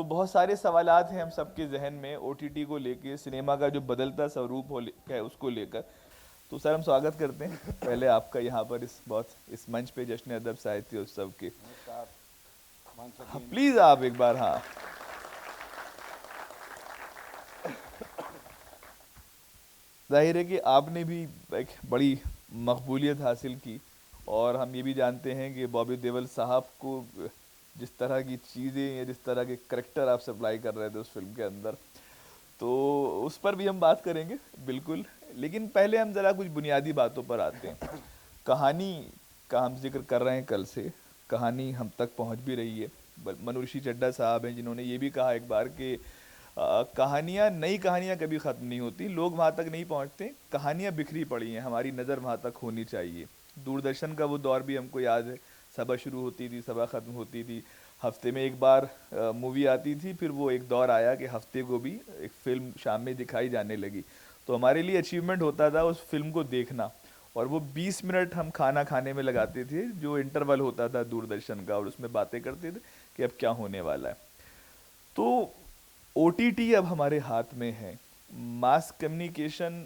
बहुत सारे सवालात हैं हम सबके जहन में ओटीटी को लेके, सिनेमा का जो बदलता स्वरूप है उसको लेकर। तो सर हम स्वागत करते हैं पहले आपका यहाँ पर इस मंच पे जश्न अदब साहित्य उत्सव के। नमस्कार। once हाँ again, प्लीज़ आप एक बार, हाँ। जाहिर है कि आपने भी एक बड़ी मकबूलियत हासिल की, और हम ये भी जानते हैं कि बॉबी देओल साहब को जिस तरह की चीज़ें या जिस तरह के करेक्टर आप सप्लाई कर रहे थे उस फिल्म के अंदर, तो उस पर भी हम बात करेंगे बिल्कुल। लेकिन पहले हम ज़रा कुछ बुनियादी बातों पर आते हैं। कहानी का हम जिक्र कर रहे हैं कल से, कहानी हम तक पहुंच भी रही है। मनोऋषि चड्ढा साहब हैं जिन्होंने ये भी कहा एक बार कि कहानियाँ, नई कहानियाँ कभी ख़त्म नहीं होती, लोग वहाँ तक नहीं पहुँचते, कहानियाँ बिखरी पड़ी हैं, हमारी नज़र वहाँ तक होनी चाहिए। दूरदर्शन का वो दौर भी हमको याद है, सभा शुरू होती थी, सभा ख़त्म होती थी, हफ्ते में एक बार मूवी आती थी, फिर वो एक दौर आया कि हफ्ते को भी एक फ़िल्म शाम में दिखाई जाने लगी। तो हमारे लिए अचीवमेंट होता था उस फिल्म को देखना, और वो 20 मिनट हम खाना खाने में लगाते थे, जो इंटरवल होता था दूरदर्शन का, और उसमें बातें करते थे कि अब क्या होने वाला है। तो ओटीटी अब हमारे हाथ में है, मास कम्युनिकेशन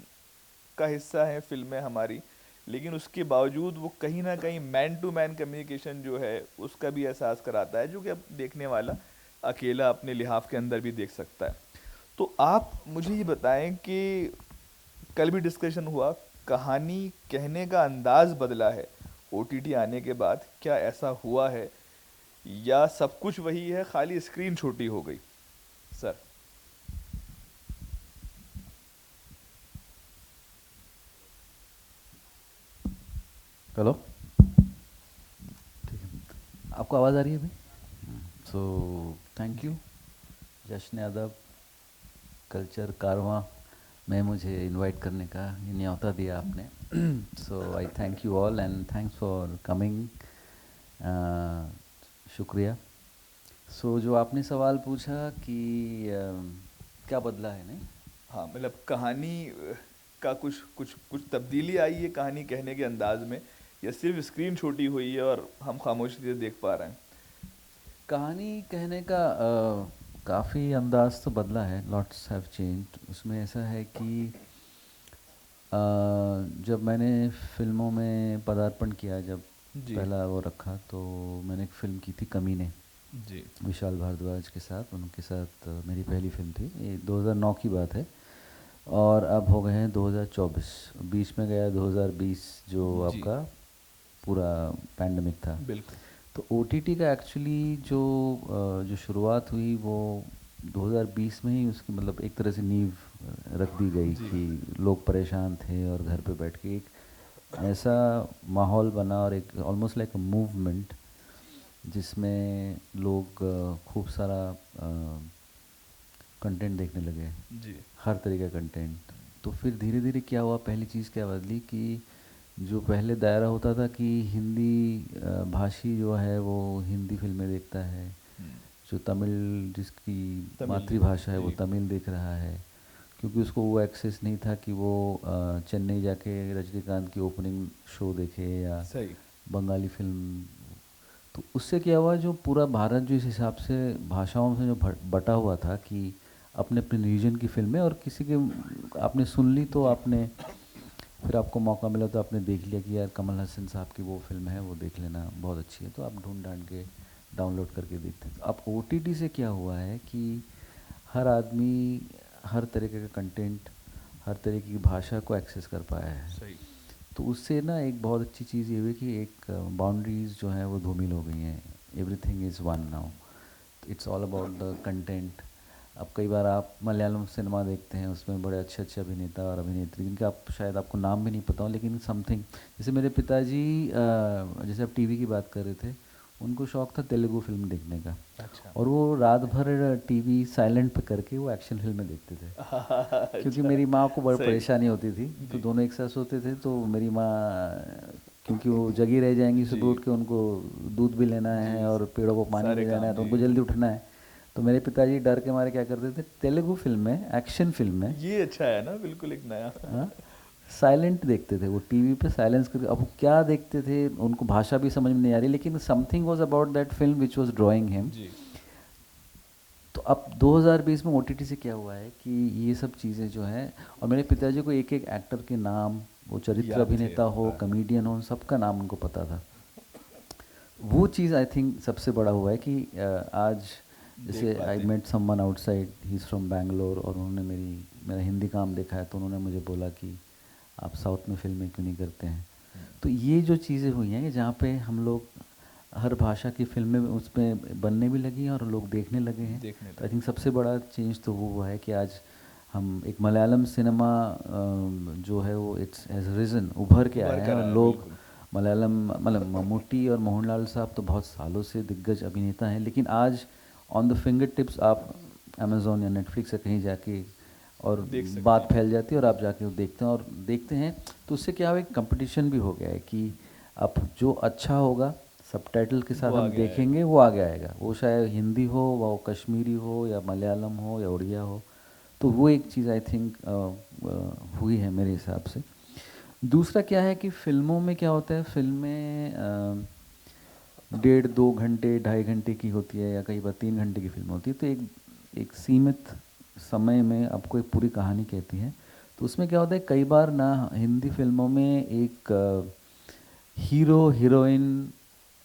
का हिस्सा है फिल्में हमारी, लेकिन उसके बावजूद वो कहीं ना कहीं मैन टू मैन कम्युनिकेशन जो है उसका भी एहसास कराता है, जो कि अब देखने वाला अकेला अपने लिहाफ के अंदर भी देख सकता है। तो आप मुझे ये बताएं कि कल भी डिस्कशन हुआ, कहानी कहने का अंदाज बदला है ओटीटी आने के बाद, क्या ऐसा हुआ है या सब कुछ वही है, खाली स्क्रीन छोटी हो गई? सर। हेलो, ठीक है। आपको आवाज़ आ रही है भाई? सो थैंक यू जी। जश्न अदब कल्चर कारवां में मुझे इनवाइट करने का ये न्योता दिया आपने। So I thank you all and thanks for coming. शुक्रिया। सो जो आपने सवाल पूछा कि क्या बदला है, नहीं? हाँ मतलब कहानी का कुछ कुछ कुछ तब्दीली आई है कहानी कहने के अंदाज में, या सिर्फ स्क्रीन छोटी हुई है और हम खामोशी से देख पा रहे हैं? कहानी कहने का काफ़ी अंदाज तो बदला है, लॉट्स हैव चेंज्ड। उसमें ऐसा है कि जब मैंने फिल्मों में पदार्पण किया, जब जी। पहला वो रखा, तो मैंने एक फ़िल्म की थी कमीने, जी। विशाल भारद्वाज के साथ। उनके साथ मेरी पहली फ़िल्म थी, ये 2009 की बात है। और अब हो गए हैं 2024, बीच में गया 2020 जो जी। आपका पूरा पैंडमिक था। बिल्कुल। तो ओटीटी का एक्चुअली जो शुरुआत हुई वो 2020 में ही, उसकी मतलब एक तरह से नींव रख दी गई जी। कि लोग परेशान थे और घर पे बैठ के एक ऐसा माहौल बना, और एक ऑलमोस्ट लाइक अ मूवमेंट जिसमें लोग खूब सारा कंटेंट देखने लगे, जी। हर तरीके का कंटेंट। तो फिर धीरे धीरे क्या हुआ, पहली चीज़ क्या बदली कि जो पहले दायरा होता था कि हिंदी भाषी जो है वो हिंदी फिल्में देखता है, हम्म, जो तमिल जिसकी तमिल जी। मातृभाषा है वो जी। तमिल देख रहा है, क्योंकि उसको वो एक्सेस नहीं था कि वो चेन्नई जाके रजनीकांत की ओपनिंग शो देखे या सही। बंगाली फिल्म। तो उससे क्या हुआ, जो पूरा भारत जो इस हिसाब से भाषाओं से जो बटा हुआ था कि अपने अपने रीजन की फिल्में, और किसी के आपने सुन ली तो जी। आपने, फिर आपको मौका मिला तो आपने देख लिया कि यार कमल हसन साहब की वो फिल्म है, वो देख लेना, बहुत अच्छी है, तो आप ढूंढ ढांड के डाउनलोड करके देखते हैं। तो अब ओटीटी से क्या हुआ है कि हर आदमी हर तरीके का कंटेंट, हर तरीके की भाषा को एक्सेस कर पाया है। सही। तो उससे ना एक बहुत अच्छी चीज़ ये हुई कि एक बाउंड्रीज़ जो हैं वो धूमिल हो गई हैं। Everything is one now, it's all about the content. अब कई बार आप मलयालम सिनेमा देखते हैं, उसमें बड़े अच्छे अच्छे अभिनेता और अभिनेत्री जिनके आप शायद आपको नाम भी नहीं पता हो, लेकिन समथिंग, जैसे मेरे पिताजी जैसे आप टीवी की बात कर रहे थे, उनको शौक़ था तेलुगु फिल्म देखने का, अच्छा। और वो रात भर टीवी साइलेंट पे करके वो एक्शन फिल्में देखते थे। क्योंकि अच्छा। मेरी माँ को बड़ी सही। परेशानी होती थी, तो जी। दोनों एक साथ सोते थे, तो मेरी माँ, क्योंकि वो जगी रह जाएंगी, जी। सुबह उठ के उनको दूध भी लेना जी। है और पेड़ों को पानी सारे ले जाना है, काम तो जी। उनको जल्दी उठना है। तो मेरे पिताजी डर के मारे क्या करते थे, तेलुगु फिल्में, एक्शन फिल्में, ये अच्छा है ना, बिल्कुल एक नया। साइलेंट देखते थे, वो टीवी पे साइलेंस करके। अब वो क्या देखते थे, उनको भाषा भी समझ में नहीं आ रही, लेकिन something was about that film which was drawing him. जी। तो अब 2020 में ओटीटी से क्या हुआ है कि ये सब चीज़ें जो हैं, और मेरे पिताजी को एक एक एक्टर के नाम, वो चरित्र याद थे। अभिनेता हो, हाँ। कॉमेडियन हो, उन सबका नाम उनको पता था। वो चीज़ आई थिंक सबसे बड़ा हुआ है कि आज जैसे देख आई पाते हैं। Met someone outside, he is from Bangalore, और उन्होंने मेरा हिंदी काम देखा है, तो उन्होंने मुझे बोला कि आप साउथ में फिल्में क्यों नहीं करते हैं। तो ये जो चीज़ें हुई हैं कि जहाँ पे हम लोग हर भाषा की फिल्में उसमें बनने भी लगी हैं और लोग देखने लगे हैं। देखने तो आई लगे। थिंक सबसे बड़ा चेंज तो वो हुआ है कि आज हम एक मलयालम सिनेमा जो है वो इट्स हैज़ रिजन, उभर के उभर आया है, कर और आया है, लोग बिल्कुल। मलयालम मतलब मम्मूटी और मोहनलाल साहब तो बहुत सालों से दिग्गज अभिनेता हैं, लेकिन आज ऑन द फिंगर टिप्स आप अमेज़ोन या नेटफ्लिक्स से कहीं जाके और देख सकते बात हैं। फैल जाती है और आप जाके वो देखते हैं। तो उससे क्या हो, एक कंपटीशन भी हो गया है कि अब जो अच्छा होगा सबटाइटल के साथ वो हम आगे आएगा। देखेंगे, वो आगे आएगा, वो चाहे हिंदी हो, वो कश्मीरी हो, या मलयालम हो, या उड़िया हो। तो वो एक चीज़ आई थिंक हुई है मेरे हिसाब से। दूसरा क्या है कि फ़िल्मों में क्या होता है, फ़िल्में 1.5 2 घंटे 2.5 घंटे की होती है, या कई बार 3 घंटे की फिल्म होती है, तो एक सीमित समय में आपको एक पूरी कहानी कहती है। तो उसमें क्या होता है, कई बार ना हिंदी फिल्मों में एक हीरो हीरोइन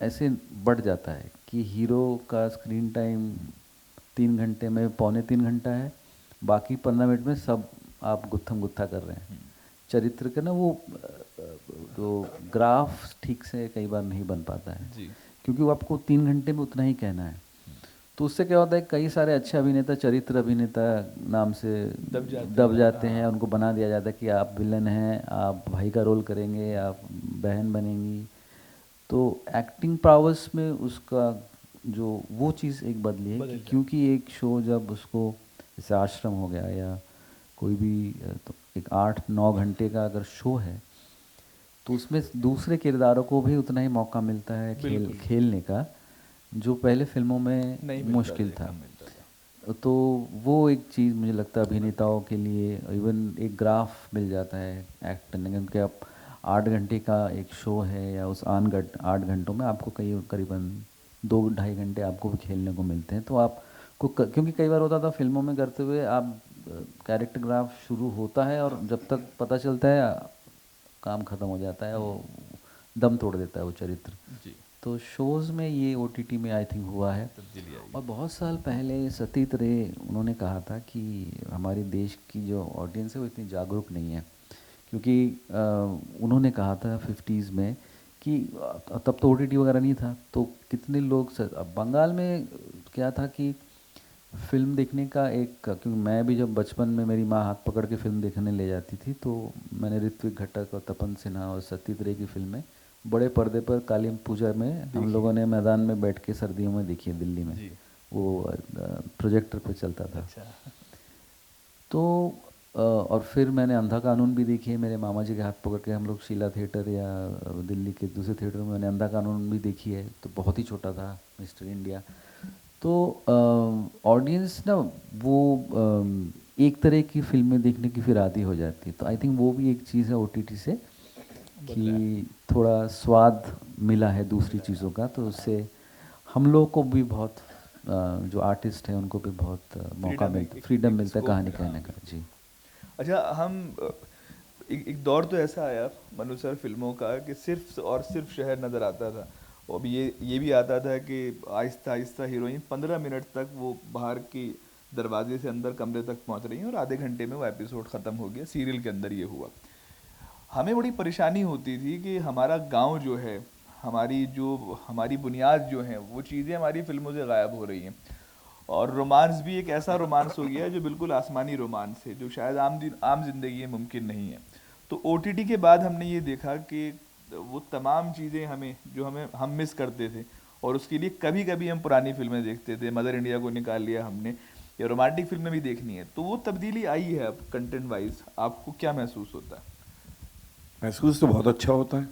ऐसे बढ़ जाता है कि हीरो का स्क्रीन टाइम 3 घंटे में 2.75 घंटा है, बाकी 15 मिनट में सब आप गुत्थम गुत्था कर रहे हैं। चरित्र का ना वो जो ग्राफ ठीक से कई बार नहीं बन पाता है, जी। क्योंकि वो आपको 3 घंटे में उतना ही कहना है। तो उससे क्या होता है, कई सारे अच्छे अभिनेता चरित्र अभिनेता नाम से दब जाते हैं, उनको बना दिया जाता है कि आप विलन हैं, आप भाई का रोल करेंगे, आप बहन बनेंगी। तो एक्टिंग प्रावस में उसका जो वो चीज़ एक बदली है बदल कि जाती। क्योंकि एक शो जब उसको जैसे आश्रम हो गया या कोई भी तो एक 8 9 घंटे का अगर शो है, तो उसमें दूसरे किरदारों को भी उतना ही मौका मिलता है बिल्कुल। खेलने का, जो पहले फिल्मों में नहीं मिलता मुश्किल था, था। कम मिलता था। तो वो एक चीज़ मुझे लगता है अभिनेताओं के लिए इवन एक ग्राफ मिल जाता है एक्ट करने का, क्योंकि आप 8 घंटे का एक शो है, या उस 8 घंटों में आपको करीबन 2 2.5 घंटे आपको भी खेलने को मिलते हैं। तो आपको क्योंकि कई बार होता था फिल्मों में करते हुए, आप कैरेक्टर ग्राफ शुरू होता है और जब तक पता चलता है काम ख़त्म हो जाता है, वो दम तोड़ देता है वो चरित्र। जी। तो शोज़ में ये ओटीटी में आई थिंक हुआ है। तब्दीली आई और है। बहुत साल पहले सतीत रे उन्होंने कहा था कि हमारे देश की जो ऑडियंस है वो इतनी जागरूक नहीं है, क्योंकि उन्होंने कहा था 50s में कि तब तो ओटीटी वगैरह नहीं था, तो कितने लोग अब बंगाल में क्या था कि फिल्म देखने का एक, क्योंकि मैं भी जब बचपन में मेरी माँ हाथ पकड़ के फिल्म देखने ले जाती थी, तो मैंने ऋत्विक घटक और तपन सिन्हा और सतीत रे की फिल्में बड़े पर्दे पर काली पूजा में हम लोगों ने मैदान में बैठ के सर्दियों में देखी है दिल्ली में। जी। वो प्रोजेक्टर पे चलता था। अच्छा। तो और फिर मैंने अंधा कानून भी देखी है, मेरे मामा जी के हाथ पकड़ के हम लोग शीला थिएटर या दिल्ली के दूसरे थिएटर में मैंने अंधा कानून भी देखी है, तो बहुत ही छोटा था, मिस्टर इंडिया। तो ऑडियंस ना वो एक तरह की फिल्में देखने की फिर आदी हो जाती है। तो आई थिंक वो भी एक चीज़ है ओटीटी से बदला है। कि थोड़ा स्वाद मिला है दूसरी चीज़ों का, तो उससे हम लोग को भी बहुत जो आर्टिस्ट हैं उनको भी बहुत मौका मिलता, फ्रीडम मिलता है कहानी कहने का। जी। अच्छा, हम एक दौर तो ऐसा आया मनु सर फिल्मों का कि सिर्फ और सिर्फ शहर नज़र आता था, और अभी ये भी आता था कि आहिस्ता आहिस्ता हीरोइन 15 मिनट तक वो बाहर की दरवाजे से अंदर कमरे तक पहुंच रही हैं और आधे घंटे में वो एपिसोड ख़त्म हो गया। सीरियल के अंदर ये हुआ। हमें बड़ी परेशानी होती थी कि हमारा गांव जो है, हमारी बुनियाद जो है, वो चीज़ें हमारी फिल्मों से गायब हो रही हैं। और रोमांस भी एक ऐसा रोमांस हो गया है जो बिल्कुल आसमानी रोमांस है, जो शायद आम जिंदगी में मुमकिन नहीं है। तो ओटीटी के बाद हमने ये देखा कि वो तमाम चीज़ें हम मिस करते थे, और उसके लिए कभी कभी हम पुरानी फिल्में देखते थे। मदर इंडिया को निकाल लिया हमने, या रोमांटिक फिल्में भी देखनी है, तो वो तब्दीली आई है अब कंटेंट वाइज। आपको क्या महसूस होता है? महसूस तो बहुत अच्छा होता है।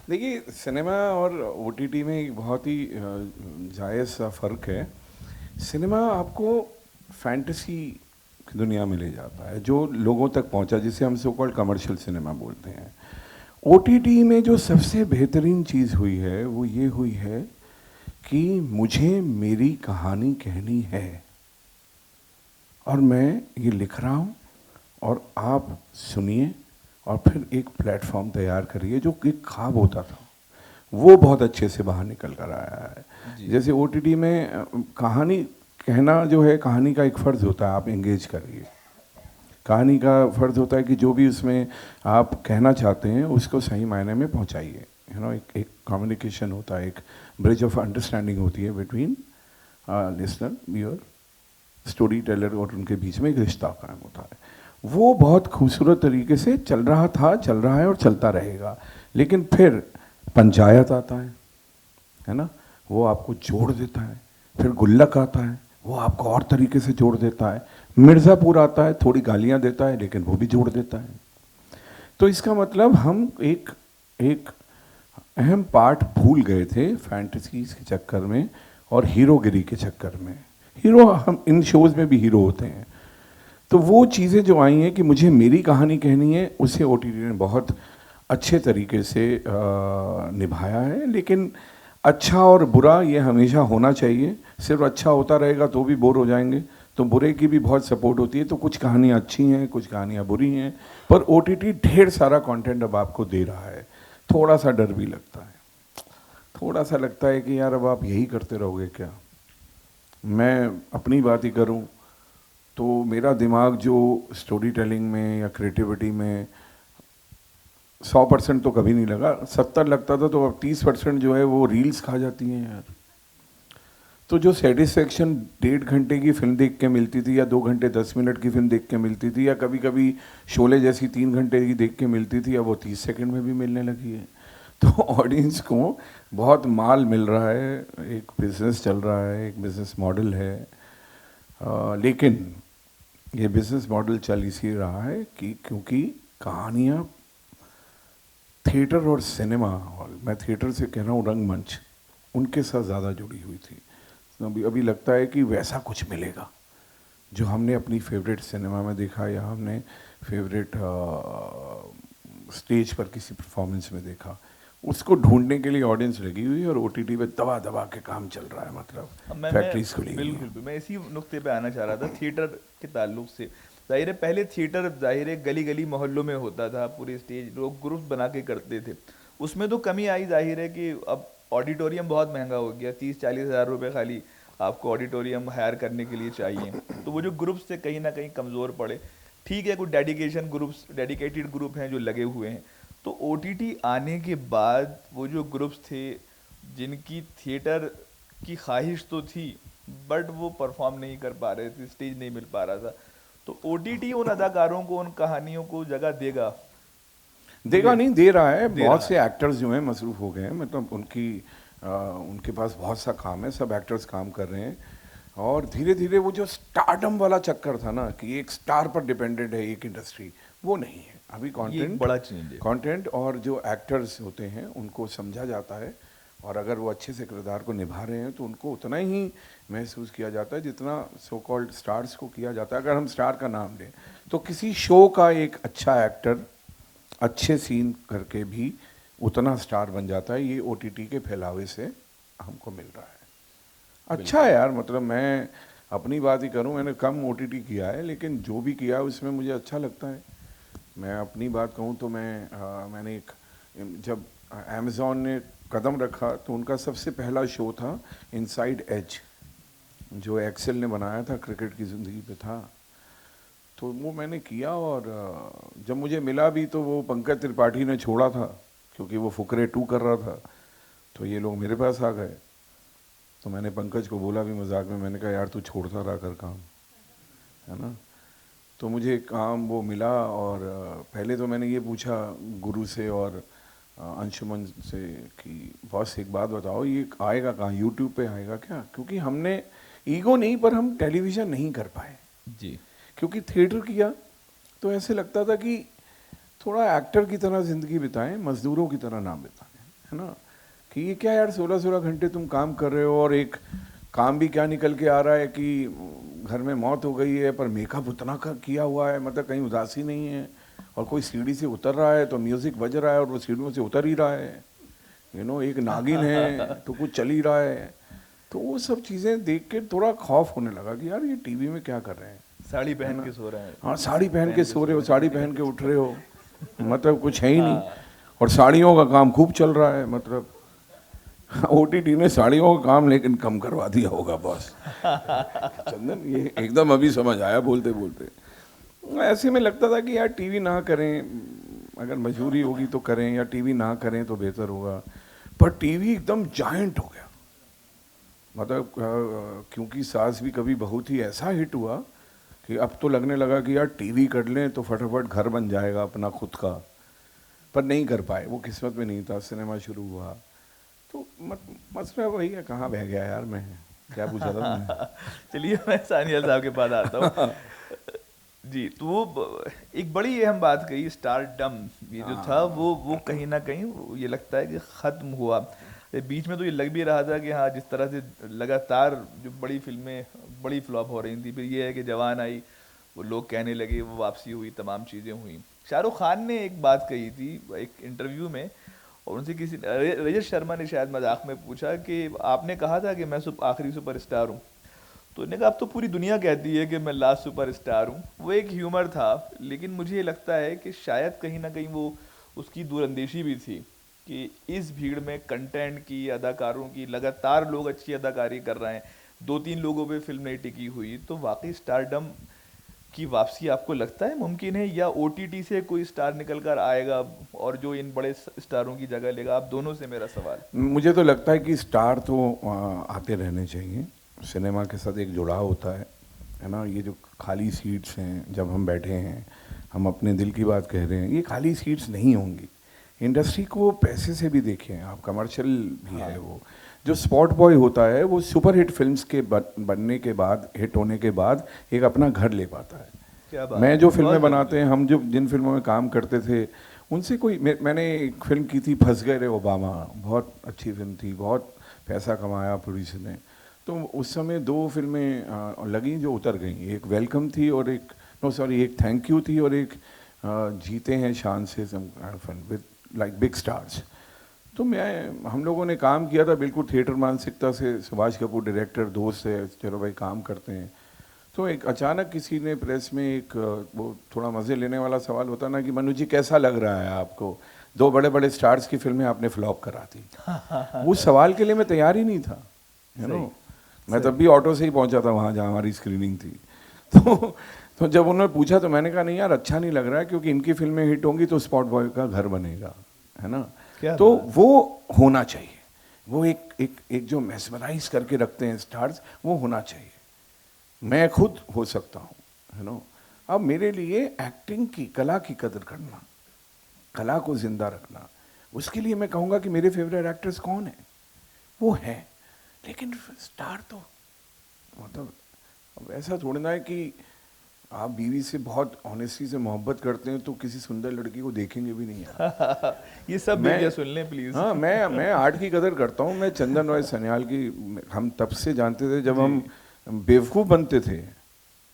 देखिए, सिनेमा और ओटीटी में एक बहुत ही जायज़ सा फ़र्क है। सिनेमा आपको फैंटेसी की दुनिया में ले जाता है, जो लोगों तक पहुंचा, जिसे हम सो कॉल्ड कमर्शियल सिनेमा बोलते हैं। ओटीटी में जो सबसे बेहतरीन चीज़ हुई है वो ये हुई है कि मुझे मेरी कहानी कहनी है और मैं ये लिख रहा हूँ और आप सुनिए और फिर एक प्लेटफॉर्म तैयार करिए। जो एक ख्वाब होता था वो बहुत अच्छे से बाहर निकल कर आया है। जैसे ओटीटी में कहानी कहना जो है, कहानी का एक फ़र्ज़ होता है, आप एंगेज करिए। कहानी का फ़र्ज़ होता है कि जो भी उसमें आप कहना चाहते हैं उसको सही मायने में पहुंचाइए। यू नो, एक कम्युनिकेशन होता है, एक ब्रिज ऑफ अंडरस्टैंडिंग होती है between listener, viewer, story teller और उनके बीच में एक रिश्ता कायम होता है। वो बहुत खूबसूरत तरीके से चल रहा था, चल रहा है और चलता रहेगा। लेकिन फिर पंचायत आता है ना, वो आपको जोड़ देता है। फिर गुल्लक आता है, वो आपको और तरीके से जोड़ देता है। मिर्ज़ापुर आता है, थोड़ी गालियां देता है लेकिन वो भी जोड़ देता है। तो इसका मतलब हम एक अहम पार्ट भूल गए थे फैंटेसीज के चक्कर में और हीरोगिरी के चक्कर में। हीरो, हम इन शोज़ में भी हीरो होते हैं। तो वो चीज़ें जो आई हैं कि मुझे मेरी कहानी कहनी है, उसे ओटीटी ने बहुत अच्छे तरीके से निभाया है। लेकिन अच्छा और बुरा ये हमेशा होना चाहिए। सिर्फ अच्छा होता रहेगा तो भी बोर हो जाएंगे। तो बुरे की भी बहुत सपोर्ट होती है। तो कुछ कहानियाँ अच्छी हैं, कुछ कहानियाँ बुरी हैं, पर ओटीटी ढेर सारा कंटेंट अब आपको दे रहा है। थोड़ा सा डर भी लगता है, थोड़ा सा लगता है कि यार अब आप यही करते रहोगे क्या। मैं अपनी बात ही करूं तो मेरा दिमाग जो स्टोरी टेलिंग में या क्रिएटिविटी में 100% तो कभी नहीं लगा, 70 लगता था, तो अब 30% जो है वो रील्स खा जाती हैं यार। तो जो सेटिस्फेक्शन 1.5 घंटे की फिल्म देख के मिलती थी या 2 घंटे 10 मिनट की फिल्म देख के मिलती थी या कभी कभी शोले जैसी 3 घंटे की देख के मिलती थी, अब वो 30 सेकंड में भी मिलने लगी है। तो ऑडियंस को बहुत माल मिल रहा है, एक बिज़नेस चल रहा है, एक बिज़नेस मॉडल है। लेकिन ये बिज़नेस मॉडल चल इसी रहा है कि क्योंकि कहानियाँ थिएटर और सिनेमा हॉल, मैं थिएटर से कह रहा हूँ रंगमंच, उनके साथ ज़्यादा जुड़ी हुई थी। तो अभी लगता है कि वैसा कुछ मिलेगा जो हमने अपनी फेवरेट सिनेमा में देखा या हमने फेवरेट स्टेज पर किसी परफॉर्मेंस में देखा, उसको ढूंढने के लिए ऑडियंस लगी हुई है और ओटीटी पे दबा दबा के काम चल रहा है। मतलब फैक्ट्रीज खुली हुई हैं। बिल्कुल, मैं इसी नुक्ते पे आना चाह रहा था थिएटर के ताल्लुक से। जाहिर है पहले थिएटर जाहिर है गली गली मोहल्लों में होता था, पूरे स्टेज लोग ग्रुप बना के करते थे। उसमें तो कमी आई, जाहिर है कि अब ऑडिटोरियम बहुत महंगा हो गया, 30-40 हज़ार रुपये खाली आपको ऑडिटोरियम हायर करने के लिए चाहिए। तो वो जो ग्रुप्स थे कहीं ना कहीं कमज़ोर पड़े। ठीक है, कुछ डेडिकेटेड ग्रुप हैं जो लगे हुए हैं। तो ओटीटी आने के बाद वो जो ग्रुप्स थे जिनकी थिएटर की ख्वाहिश तो थी बट वो परफॉर्म नहीं कर पा रहे थे, स्टेज नहीं मिल पा रहा था, तो ओटीटी उन अदाकारों को, उन कहानियों को जगह देगा। देगा नहीं, दे रहा है। दे बहुत रहा से एक्टर्स जो हैं मसरूफ़ हो गए हैं, मतलब उनके पास बहुत सा काम है, सब एक्टर्स काम कर रहे हैं। और धीरे धीरे वो जो स्टारडम वाला चक्कर था ना कि एक स्टार पर डिपेंडेंट है एक इंडस्ट्री, वो नहीं है अभी। ये एक बड़ा चेंज है। कंटेंट और जो एक्टर्स होते हैं उनको समझा जाता है, और अगर वो अच्छे से किरदार को निभा रहे हैं तो उनको उतना ही महसूस किया जाता है जितना सो कॉल्ड स्टार्स को किया जाता है। अगर हम स्टार का नाम लें तो किसी शो का एक अच्छा एक्टर अच्छे सीन करके भी उतना स्टार बन जाता है। ये ओटीटी के फैलावे से हमको मिल रहा है। अच्छा है यार, मतलब मैं अपनी बात ही करूं, मैंने कम ओटीटी किया है लेकिन जो भी किया है उसमें मुझे अच्छा लगता है। मैं अपनी बात कहूं तो मैंने जब अमेज़ॉन ने कदम रखा तो उनका सबसे पहला शो था इनसाइड एज, जो एक्सेल ने बनाया था, क्रिकेट की ज़िंदगी पे था। तो वो मैंने किया और जब मुझे मिला भी तो वो पंकज त्रिपाठी ने छोड़ा था क्योंकि वो फुकरे 2 कर रहा था। तो ये लोग मेरे पास आ गए, तो मैंने पंकज को बोला भी मजाक में, मैंने कहा यार तू छोड़ता रहा कर काम, है ना। तो मुझे काम वो मिला और पहले तो मैंने ये पूछा गुरु से और अंशुमन से कि बॉस एक बात बताओ, ये आएगा कहाँ, यूट्यूब पे आएगा क्या? क्योंकि हमने ईगो नहीं, पर हम टेलीविज़न नहीं कर पाए जी, क्योंकि थिएटर किया तो ऐसे लगता था कि थोड़ा एक्टर की तरह ज़िंदगी बिताएं, मज़दूरों की तरह ना बिताएं, है ना। कि ये क्या यार 16-16 घंटे तुम काम कर रहे हो और एक काम भी क्या निकल के आ रहा है कि घर में मौत हो गई है पर मेकअप उतना किया हुआ है, मतलब कहीं उदासी नहीं है, और कोई सीढ़ी से उतर रहा है तो म्यूज़िक बज रहा है और वो सीढ़ियों से उतर ही रहा है, यू नो। एक नागिन है तो कुछ चल ही रहा है। तो वो सब चीज़ें देख के थोड़ा खौफ होने लगा कि यार ये टीवी में क्या कर रहे हैं। साड़ी पहन के सो रहे हैं। हाँ, साड़ी पहन के सो रहे हो, साड़ी पहन के उठ रहे हो, मतलब कुछ है ही नहीं। और साड़ियों का काम खूब चल रहा है, मतलब ओटीटी ने साड़ियों का काम लेकिन कम करवा दिया होगा बॉस। चंदन, ये एकदम अभी समझ आया बोलते बोलते। ऐसे में लगता था कि यार टीवी ना करें, अगर मजबूरी होगी तो करें, या टीवी ना करें तो बेहतर होगा। पर टीवी एकदम जायंट हो गया, मतलब क्योंकि सास भी कभी बहुत ही ऐसा हिट हुआ कि अब तो लगने लगा कि यार टीवी कर लें तो फटाफट घर बन जाएगा अपना खुद का। पर नहीं कर पाए, वो किस्मत में नहीं था। सिनेमा शुरू हुआ तो मसला वही है, कहाँ बह गया यार मैं, क्या पूछा था तुमने? चलिए मैं सानिया साहब के पास आता हूँ। जी, तो वो एक बड़ी अहम बात कही, स्टारडम ये जो था वो कहीं ना कहीं ये लगता है कि ख़त्म हुआ। बीच में तो ये लग भी रहा था कि हाँ, जिस तरह से लगातार जो बड़ी फिल्में बड़ी फ्लॉप हो रही थी, फिर ये है कि जवान आई, वो लोग कहने लगे, वो वापसी हुई, तमाम चीज़ें हुई। शाहरुख खान ने एक बात कही थी एक इंटरव्यू में, और उनसे किसी रजत शर्मा ने शायद मजाक में पूछा कि आपने कहा था कि मैं आखिरी सुपरस्टार हूँ, तो उन्होंने कहा अब तो पूरी दुनिया कहती है कि मैं लास्ट सुपरस्टार हूँ। वो एक ह्यूमर था, लेकिन मुझे लगता है कि शायद कहीं ना कहीं वो उसकी दूरअंदेशी भी थी कि इस भीड़ में कंटेंट की, अदाकारों की, लगातार लोग अच्छी अदाकारी कर रहे हैं, 2-3 लोगों पे फिल्म नहीं टिकी हुई, तो वाकई स्टारडम की वापसी आपको लगता है मुमकिन है, या ओटीटी से कोई स्टार निकल कर आएगा और जो इन बड़े स्टारों की जगह लेगा? आप दोनों से मेरा सवाल। मुझे तो लगता है कि स्टार तो आते रहने चाहिए, सिनेमा के साथ एक जुड़ाव होता है ना। ये जो खाली सीट्स हैं, जब हम बैठे हैं, हम अपने दिल की बात कह रहे हैं, ये खाली सीट्स नहीं होंगी। इंडस्ट्री को पैसे से भी देखें आप, कमर्शियल भी है वो। जो स्पॉट बॉय होता है वो सुपर हिट फिल्म्स के बनने के बाद, हिट होने के बाद एक अपना घर ले पाता है। क्या बात मैं है, जो बहुत फिल्में जरूरी बनाते हैं, है। हम जो जिन फिल्मों में काम करते थे, उनसे कोई मैंने एक फिल्म की थी, फंस गए रे ओबामा, बहुत अच्छी फिल्म थी, बहुत पैसा कमाया प्रोड्यूसर ने। तो उस समय 2 फिल्में लगी जो उतर गई, एक वेलकम थी और एक एक थैंक यू थी, और एक जीते हैं शान से विद लाइक बिग स्टार्स। तो हम लोगों ने काम किया था बिल्कुल थिएटर मानसिकता से। सुभाष कपूर डायरेक्टर, दोस्त है, चलो भाई काम करते हैं। तो एक अचानक किसी ने प्रेस में एक वो थोड़ा मज़े लेने वाला सवाल होता ना कि मनु जी कैसा लग रहा है आपको, 2 बड़े बड़े स्टार्स की फिल्में आपने फ्लॉप करा दी। उस सवाल के लिए मैं तैयार ही नहीं था, यू नो। मैं तब भी ऑटो से ही पहुंचा था वहाँ जहाँ हमारी स्क्रीनिंग थी। तो जब उन्होंने पूछा तो मैंने कहा नहीं यार, अच्छा नहीं लग रहा है, क्योंकि इनकी फिल्में हिट होंगी तो स्पॉट बॉय का घर बनेगा, है ना। तो वो होना चाहिए, वो एक जो मेस्मराइज करके रखते हैं स्टार्स, वो होना चाहिए। मैं खुद हो सकता हूँ, है ना। अब मेरे लिए एक्टिंग की कला की कदर करना, कला को जिंदा रखना, उसके लिए मैं कहूँगा कि मेरे फेवरेट एक्टर्स कौन है, वो है। लेकिन स्टार तो मतलब अब ऐसा थोड़ी ना है कि आप बीवी से बहुत ऑनेस्टी से मोहब्बत करते हैं तो किसी सुंदर लड़की को देखेंगे भी नहीं यार। ये सब मीडिया सुन लें प्लीज। हाँ, मैं आर्ट की कदर करता हूँ। मैं चंदन रॉय सन्याल की, हम तब से जानते थे जब हम बेवकूफ़ बनते थे।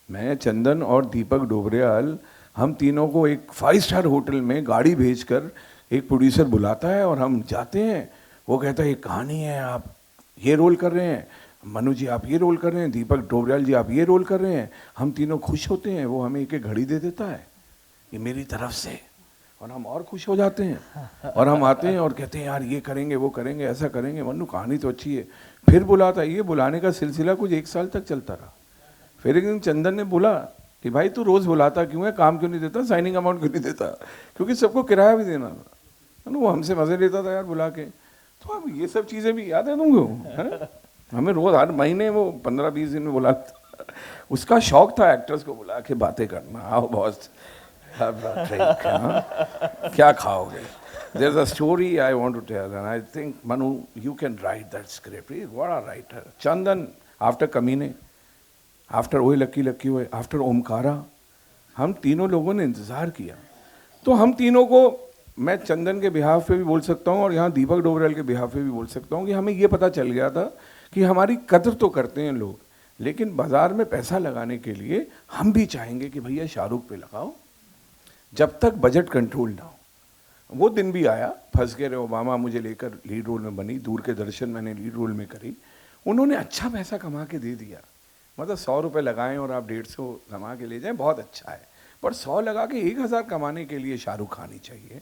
मैं, चंदन और दीपक डोबरियाल, हम तीनों को एक 5 स्टार होटल में गाड़ी भेजकर एक प्रोड्यूसर बुलाता है और हम जाते हैं। वो कहता है ये कहानी है, आप ये रोल कर रहे हैं, मनु जी आप ये रोल कर रहे हैं, दीपक डोबरियाल जी आप ये रोल कर रहे हैं। हम तीनों खुश होते हैं, वो हमें एक घड़ी दे देता है ये मेरी तरफ से, और हम और खुश हो जाते हैं। और हम आते हैं और कहते हैं यार ये करेंगे, वो करेंगे, ऐसा करेंगे, मनु कहानी तो अच्छी है। फिर बुलाता है, ये बुलाने का सिलसिला कुछ 1 साल तक चलता रहा। फिर एक दिन चंदन ने बोला कि भाई तू रोज़ बुलाता क्यों है, काम क्यों नहीं देता, साइनिंग अमाउंट क्यों नहीं देता, क्योंकि सबको किराया भी देना था। वो हमसे मज़े लेता था यार बुला के। तो अब ये सब चीज़ें भी याद है तुमको, है? हमें रोज़ हर महीने वो 15-20 दिन में बुलाता। उसका शौक था एक्टर्स को बुला के बातें करना, आओ बॉस क्या खाओगे, there's a story I want to tell and I think Manu you can write that script. What a writer. Chandan after कमीने, आफ्टर ओए लक्की लक्की ओए, आफ्टर ओमकारा, हम तीनों लोगों ने इंतज़ार किया। तो हम तीनों को, मैं चंदन के बिहाफ पे भी बोल सकता हूँ और यहाँ दीपक डोबरियाल के बिहाफ पे भी बोल सकता हूँ कि हमें ये पता चल गया था कि हमारी कदर तो करते हैं लोग, लेकिन बाज़ार में पैसा लगाने के लिए हम भी चाहेंगे कि भैया शाहरुख पे लगाओ, जब तक बजट कंट्रोल ना हो। वो दिन भी आया, फंस गए रे ओबामा मुझे लेकर लीड रोल में बनी, दूर के दर्शन मैंने लीड रोल में करी, उन्होंने अच्छा पैसा कमा के दे दिया। मतलब 100 रुपये लगाएं और आप 150 कमा के ले जाएं, बहुत अच्छा है। पर 100 लगा के 1000 कमाने के लिए शाहरुख खान ही चाहिए,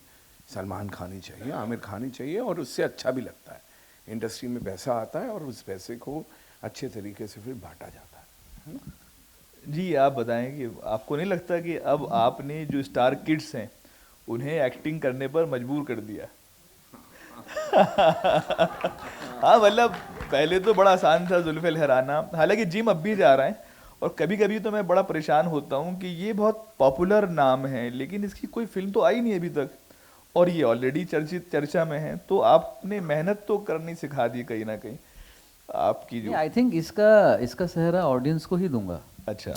सलमान खान ही चाहिए, आमिर खान ही चाहिए, और उससे अच्छा भी लगता है। इंडस्ट्री में पैसा आता है और उस पैसे को अच्छे तरीके से फिर बांटा जाता है ना? जी आप बताएं कि आपको नहीं लगता कि अब आपने जो स्टार किड्स हैं उन्हें एक्टिंग करने पर मजबूर कर दिया? हाँ मतलब पहले तो बड़ा आसान था जुल्फ़े लहराना, हालांकि जिम अब भी जा रहा है, और कभी कभी तो मैं बड़ा परेशान होता हूँ कि ये बहुत पॉपुलर नाम है लेकिन इसकी कोई फिल्म तो आई नहीं अभी तक, और ये ऑलरेडी चर्चित चर्चा में है। तो आपने मेहनत तो करनी सिखा दी कहीं ना कहीं आपकी जो। आई थिंक इसका इसका सेहरा ऑडियंस को ही दूंगा। अच्छा।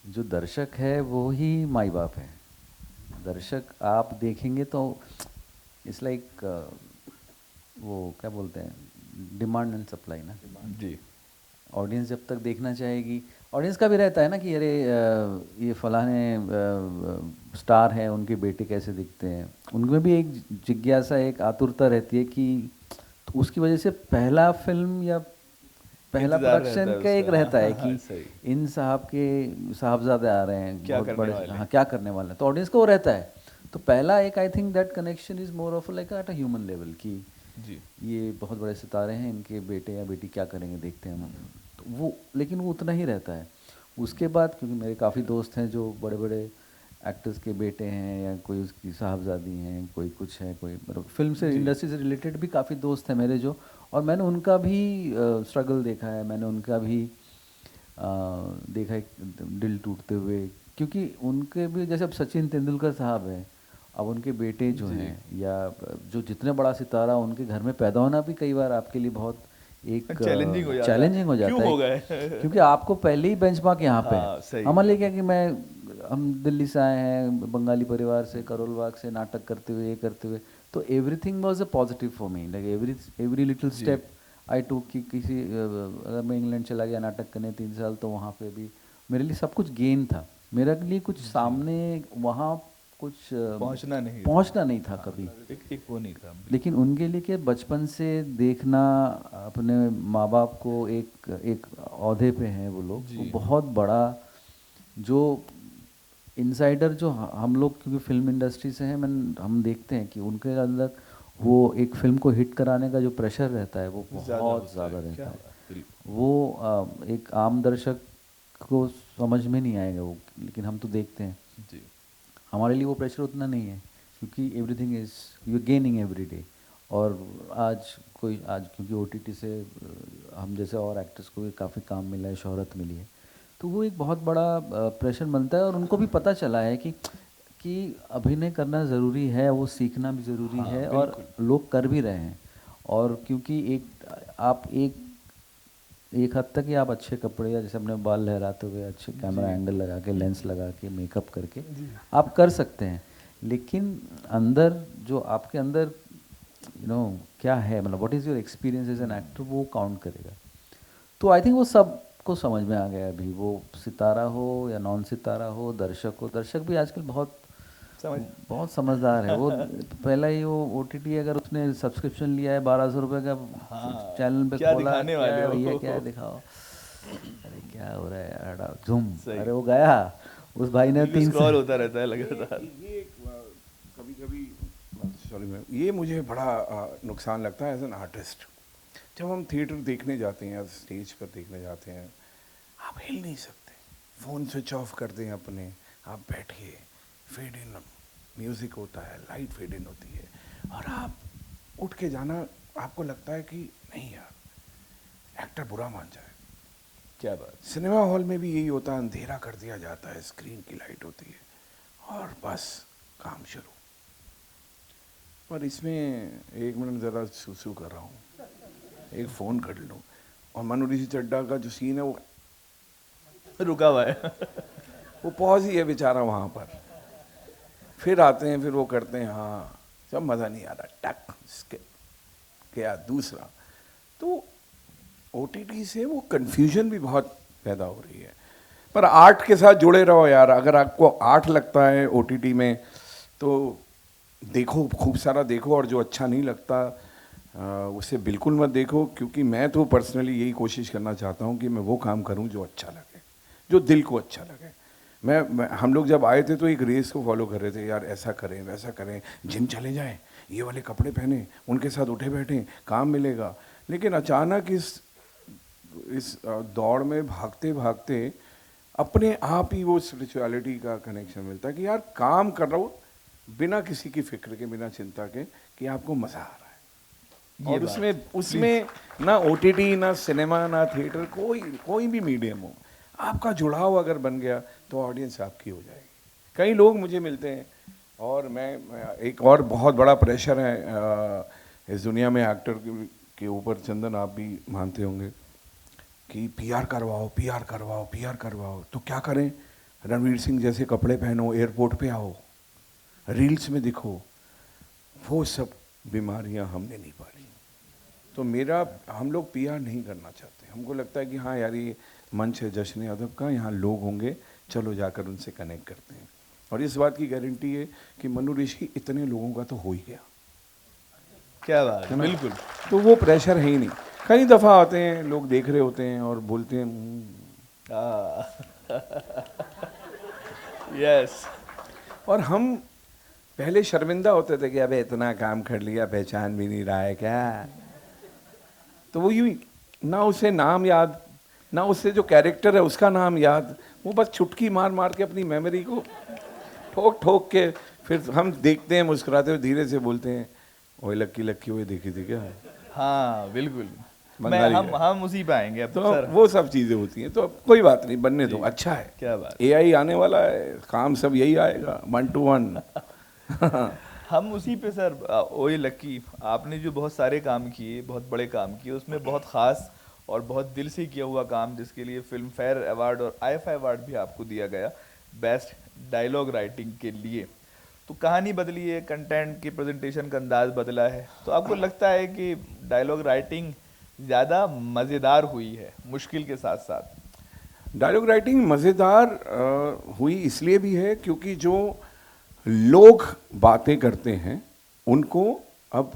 जो दर्शक है वो ही माई बाप है। दर्शक आप देखेंगे तो इट्स लाइक वो क्या बोलते हैं, डिमांड एंड सप्लाई ना। जी। ऑडियंस जब तक देखना चाहेगी, ऑडियंस का भी रहता है ना कि अरे ये फलाने स्टार हैं, उनके बेटे कैसे दिखते हैं, उनमें भी एक जिज्ञासा, एक आतुरता रहती है कि तो उसकी वजह से पहला फिल्म या पहला इंतजार रहता प्रोडक्शन है का एक उसका। रहता है हाँ, कि सही। इन साहब के साहबजादे आ रहे हैं, क्या बहुत करने बड़े, वाले हैं। हाँ क्या करने वाले हैं, तो ऑडियंस को वो रहता है। तो पहला एक I think that connection is more of like at a human level कि जी। ये बहुत बड़े सितारे हैं, इनके बेटे या बेटी क्या करेंगे देखते हैं हम। तो वो लेकिन वो उतना ही रहता है। उसके बाद क्योंकि मेरे काफ़ी दोस्त हैं जो बड़े बड़े एक्टर्स के बेटे हैं या कोई उसकी साहबजादी हैं, कोई कुछ है, कोई मतलब फिल्म से इंडस्ट्री से रिलेटेड भी काफ़ी दोस्त हैं मेरे जो, और मैंने उनका भी स्ट्रगल देखा है, मैंने उनका भी देखा है दिल टूटते हुए, क्योंकि उनके भी जैसे अब सचिन तेंदुलकर साहब हैं, अब उनके बेटे जो हैं या जो जितने बड़ा सितारा उनके घर में पैदा होना भी कई बार आपके लिए बहुत एक चैलेंजिंग हो जाता है। चैलेंजिंग हो जाता क्यों हो है गए? क्योंकि आपको पहले ही बेंचमार्क यहाँ पे हाँ, है। सही हम मान लीजिए कि हम दिल्ली से आए हैं, बंगाली परिवार से, करोल बाग से, नाटक करते हुए, ये करते हुए, तो everything was a positive for me, like every little step I टूक कि किसी अगर मैं इंग्लैंड चला गया नाटक करने 3 साल, तो वहाँ पे भी मेरे लिए सब कुछ गेन था। मेरे लिए कुछ सामने वहाँ कुछ पहुँचना नहीं था कभी, एक वो नहीं था। लेकिन उनके लिए कि बचपन से देखना अपने माँ बाप को एक ओहदे पे हैं वो लोग, वो बहुत बड़ा जो इनसाइडर जो हम लोग क्योंकि फिल्म इंडस्ट्री से हैं, हम देखते हैं कि उनके अंदर वो एक फिल्म को हिट कराने का जो प्रेशर रहता है वो बहुत ज़्यादा रहता है। वो एक आम दर्शक को समझ में नहीं आएगा वो, लेकिन हम तो देखते हैं जी। हमारे लिए वो प्रेशर उतना नहीं है क्योंकि everything is you gaining every day. और आज क्योंकि OTT से हम जैसे और एक्टर्स को भी काफ़ी काम मिला है, शोहरत मिली है, तो वो एक बहुत बड़ा प्रेशर बनता है। और उनको भी पता चला है कि अभिनय करना ज़रूरी है, वो सीखना भी ज़रूरी है, और लोग कर भी रहे हैं। और क्योंकि आप एक हद तक ही आप अच्छे कपड़े या जैसे अपने बाल लहराते हुए अच्छे कैमरा एंगल लगा के, लेंस लगा के, मेकअप करके आप कर सकते हैं, लेकिन अंदर जो आपके अंदर क्या है, मतलब what is your experience as an actor, वो काउंट करेगा। तो आई थिंक वो सबको समझ में आ गया अभी, वो सितारा हो या नॉन सितारा हो, दर्शक भी आजकल बहुत समझदार है। वो पहला ही वो OTT अगर उसने सब्सक्रिप्शन लिया है 1200 रुपये का, चैनल पे क्या खोला, दिखाने वाले क्या हो? भैया क्या दिखाओ, अरे क्या हो रहा है यार, झूम, अरे वो गया उस भाई ने 3 स्क्रॉल होता रहता है लगातार। ये कभी कभी सॉरी मैं, ये मुझे बड़ा नुकसान लगता है एज एन आर्टिस्ट। जब हम थिएटर देखने जाते हैं या स्टेज पर देखने जाते हैं, आप हिल नहीं सकते, फ़ोन स्विच ऑफ कर दें अपने, आप बैठिए, फेड इन म्यूज़िक होता है, लाइट फेड इन होती है, और आप उठ के जाना, आपको लगता है कि नहीं यार एक्टर बुरा मान जाए। क्या बात। सिनेमा हॉल में भी यही होता है, अंधेरा कर दिया जाता है, स्क्रीन की लाइट होती है और बस काम शुरू। पर इसमें 1 मिनट ज़रा सूसू कर रहा हूँ, एक फ़ोन कर लूँ, और मनु ऋषि चड्ढा का जो सीन है वो रुका हुआ है। वो पॉज ही है बेचारा वहाँ पर। फिर आते हैं, फिर वो करते हैं, हाँ सब मज़ा नहीं आ रहा, टक स्किप क्या दूसरा। तो OTT से वो कन्फ्यूजन भी बहुत पैदा हो रही है। पर आर्ट के साथ जुड़े रहो यार, अगर आपको आर्ट लगता है OTT में तो देखो, खूब सारा देखो, और जो अच्छा नहीं लगता उसे बिल्कुल मत देखो, क्योंकि मैं तो पर्सनली यही कोशिश करना चाहता हूँ कि मैं वो काम करूँ जो अच्छा लगे, जो दिल को अच्छा लगे। हम लोग जब आए थे तो एक रेस को फॉलो कर रहे थे, यार ऐसा करें वैसा करें, जिम चले जाएं, ये वाले कपड़े पहने, उनके साथ उठे बैठें, काम मिलेगा। लेकिन अचानक इस दौड़ में भागते भागते अपने आप ही वो स्पिरिचुअलिटी का कनेक्शन मिलता है कि यार काम कर रहा हूँ बिना किसी की फिक्र के, बिना चिंता के, कि आपको मज़ा आ रहा है। ये और बात, उसमें ना ओटीटी, ना सिनेमा, ना थिएटर, कोई भी मीडियम हो, आपका जुड़ाव अगर बन गया तो ऑडियंस आपकी हो जाएगी। कई लोग मुझे मिलते हैं, और मैं एक और बहुत बड़ा प्रेशर है इस दुनिया में एक्टर के ऊपर, चंदन आप भी मानते होंगे, कि पीआर करवाओ, पीआर करवाओ, पीआर करवाओ। तो क्या करें? रणवीर सिंह जैसे कपड़े पहनो, एयरपोर्ट पे आओ, रील्स में दिखो। वो सब बीमारियां हमने नहीं पाली। तो हम लोग पीआर नहीं करना चाहते। हमको लगता है कि हाँ यार, ये मंच है जश्न अदब का, यहाँ लोग होंगे, चलो जाकर उनसे कनेक्ट करते हैं। और इस बात की गारंटी है कि मनु ऋषि इतने लोगों का तो हो ही गया। क्या बात है, ना? बिल्कुल। तो वो प्रेशर है ही नहीं। कई दफ़ा आते हैं लोग, देख रहे होते हैं और बोलते हैं यस। और हम पहले शर्मिंदा होते थे कि अबे इतना काम कर लिया, पहचान भी नहीं रहा है क्या। तो वो यूं ना उसे नाम याद, ना उससे जो कैरेक्टर है उसका नाम याद, वो बस चुटकी मार मार के अपनी मेमोरी को ठोक ठोक के फिर हम देखते हैं, मुस्कुराते हुए धीरे से बोलते हैं, ओए लक्की लक्की, वो देखी थी क्या? हाँ बिल्कुल। बंगाली है। हम उसी पे आएंगे अब तो सर। वो सब चीज़ें होती हैं। तो अब कोई बात नहीं, बनने दो, अच्छा है। क्या बात। एआई आने वाला है, काम सब यही आएगा, 1 to 1। हम उसी पे सर, ओए लक्की, आपने जो बहुत सारे काम किए, बहुत बड़े काम किए, उसमें बहुत ख़ास और बहुत दिल से किया हुआ काम, जिसके लिए फिल्म फेयर अवार्ड और आईएफए अवार्ड भी आपको दिया गया बेस्ट डायलॉग राइटिंग के लिए। तो कहानी बदली है, कंटेंट की प्रेजेंटेशन का अंदाज बदला है, तो आपको लगता है कि डायलॉग राइटिंग ज़्यादा मज़ेदार हुई है मुश्किल के साथ साथ? डायलॉग राइटिंग मज़ेदार हुई इसलिए भी है क्योंकि जो लोग बातें करते हैं उनको अब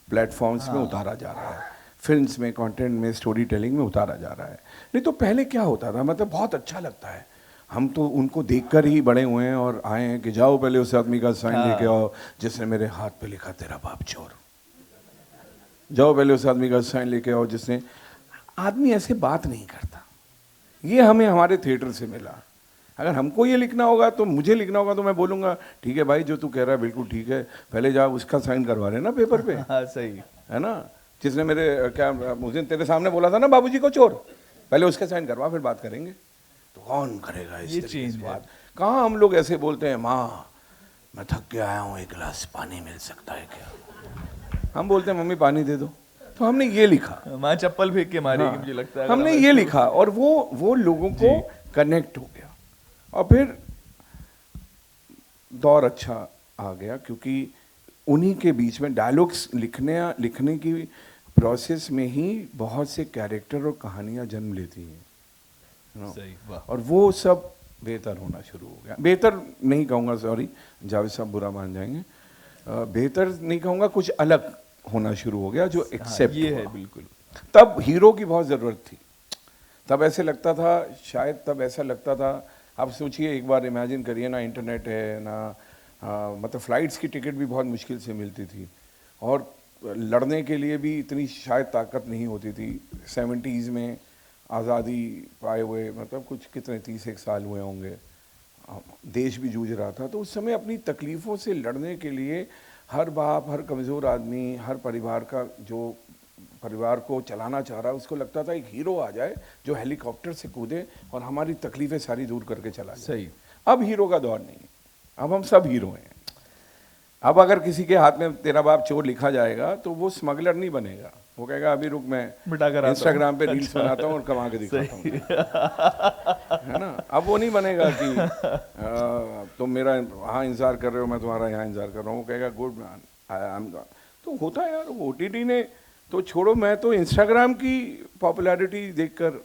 प्लेटफॉर्म्स में उतारा जा रहा है, फिल्म्स में, कंटेंट में, स्टोरी टेलिंग में उतारा जा रहा है। नहीं तो पहले क्या होता था, मतलब बहुत अच्छा लगता है, हम तो उनको देखकर ही बड़े हुए हैं और आए हैं कि जाओ पहले उस आदमी का साइन लेके आओ जिसने मेरे हाथ पे लिखा तेरा बाप चोर, जाओ पहले उस आदमी का साइन लेके आओ जिसने। आदमी ऐसे बात नहीं करता, ये हमें हमारे थिएटर से मिला। अगर हमको ये लिखना होगा तो मुझे लिखना होगा तो मैं बोलूँगा ठीक है भाई, जो तू कह रहा है बिल्कुल ठीक है, पहले जा उसका साइन करवा लेना पेपर पे। हाँ सही है ना, जिसने मेरे क्या उस दिन तेरे सामने बोला था ना बाबूजी को चोर, पहले उसके साइन करवा फिर बात करेंगे। तो कौन करेगा इस ये तरीके से चीज है। बात? कहाँ हम लोग ऐसे बोलते हैं, माँ मैं थक के आया हूँ, एक गिलास पानी मिल सकता है क्या? हम बोलते हैं मम्मी पानी दे दो। तो हमने ये लिखा, माँ चप्पल फेंक के मारेगी, हाँ, मुझे लगता है अगर हमने हम ये ऐसे- लिखा और वो लोगों को कनेक्ट हो गया और फिर दौर अच्छा आ गया क्योंकि उन्हीं के बीच में डायलॉग्स लिखने की प्रोसेस में ही बहुत से कैरेक्टर और कहानियां जन्म लेती हैं, you know? सही, वाह। और वो सब बेहतर होना शुरू हो गया। बेहतर नहीं कहूँगा, सॉरी जावेद साहब बुरा मान जाएंगे, बेहतर नहीं कहूँगा, कुछ अलग होना शुरू हो गया जो एक्सेप्ट ये है बिल्कुल। तब हीरो की बहुत ज़रूरत थी, तब ऐसे लगता था, शायद तब ऐसा लगता था, आप सोचिए एक बार इमेजिन करिए ना, इंटरनेट है ना, मतलब फ़्लाइट्स की टिकट भी बहुत मुश्किल से मिलती थी और लड़ने के लिए भी इतनी शायद ताकत नहीं होती थी। 70s में आज़ादी पाए हुए, मतलब कुछ कितने 31 साल हुए होंगे, देश भी जूझ रहा था, तो उस समय अपनी तकलीफ़ों से लड़ने के लिए हर बाप, हर कमज़ोर आदमी, हर परिवार का जो परिवार को चलाना चाह रहा है, उसको लगता था एक हीरो आ जाए जो हेलीकॉप्टर से कूदे और हमारी तकलीफ़ें सारी दूर करके चला जाए। सही। अब हीरो का दौर नहीं है, अब हम सब हीरो हैं। अब अगर किसी के हाथ में तेरा बाप चोर लिखा जाएगा तो वो स्मगलर नहीं बनेगा, वो कहेगा अभी रुक मैं मिटा कर आता हूँ। इंस्टाग्राम पे रील्स बनाता हूँ और कमा के दिखाता हूँ, है ना। अब वो नहीं बनेगा कि तुम मेरा वहाँ इंतजार कर रहे हो, मैं तुम्हारा यहाँ इंतजार कर रहा हूँ, वो कहेगा गुड मैन आई एम। तो होता है यार, ओटीटी ने तो छोड़ो, मैं तो इंस्टाग्राम की पॉपुलैरिटी देखकर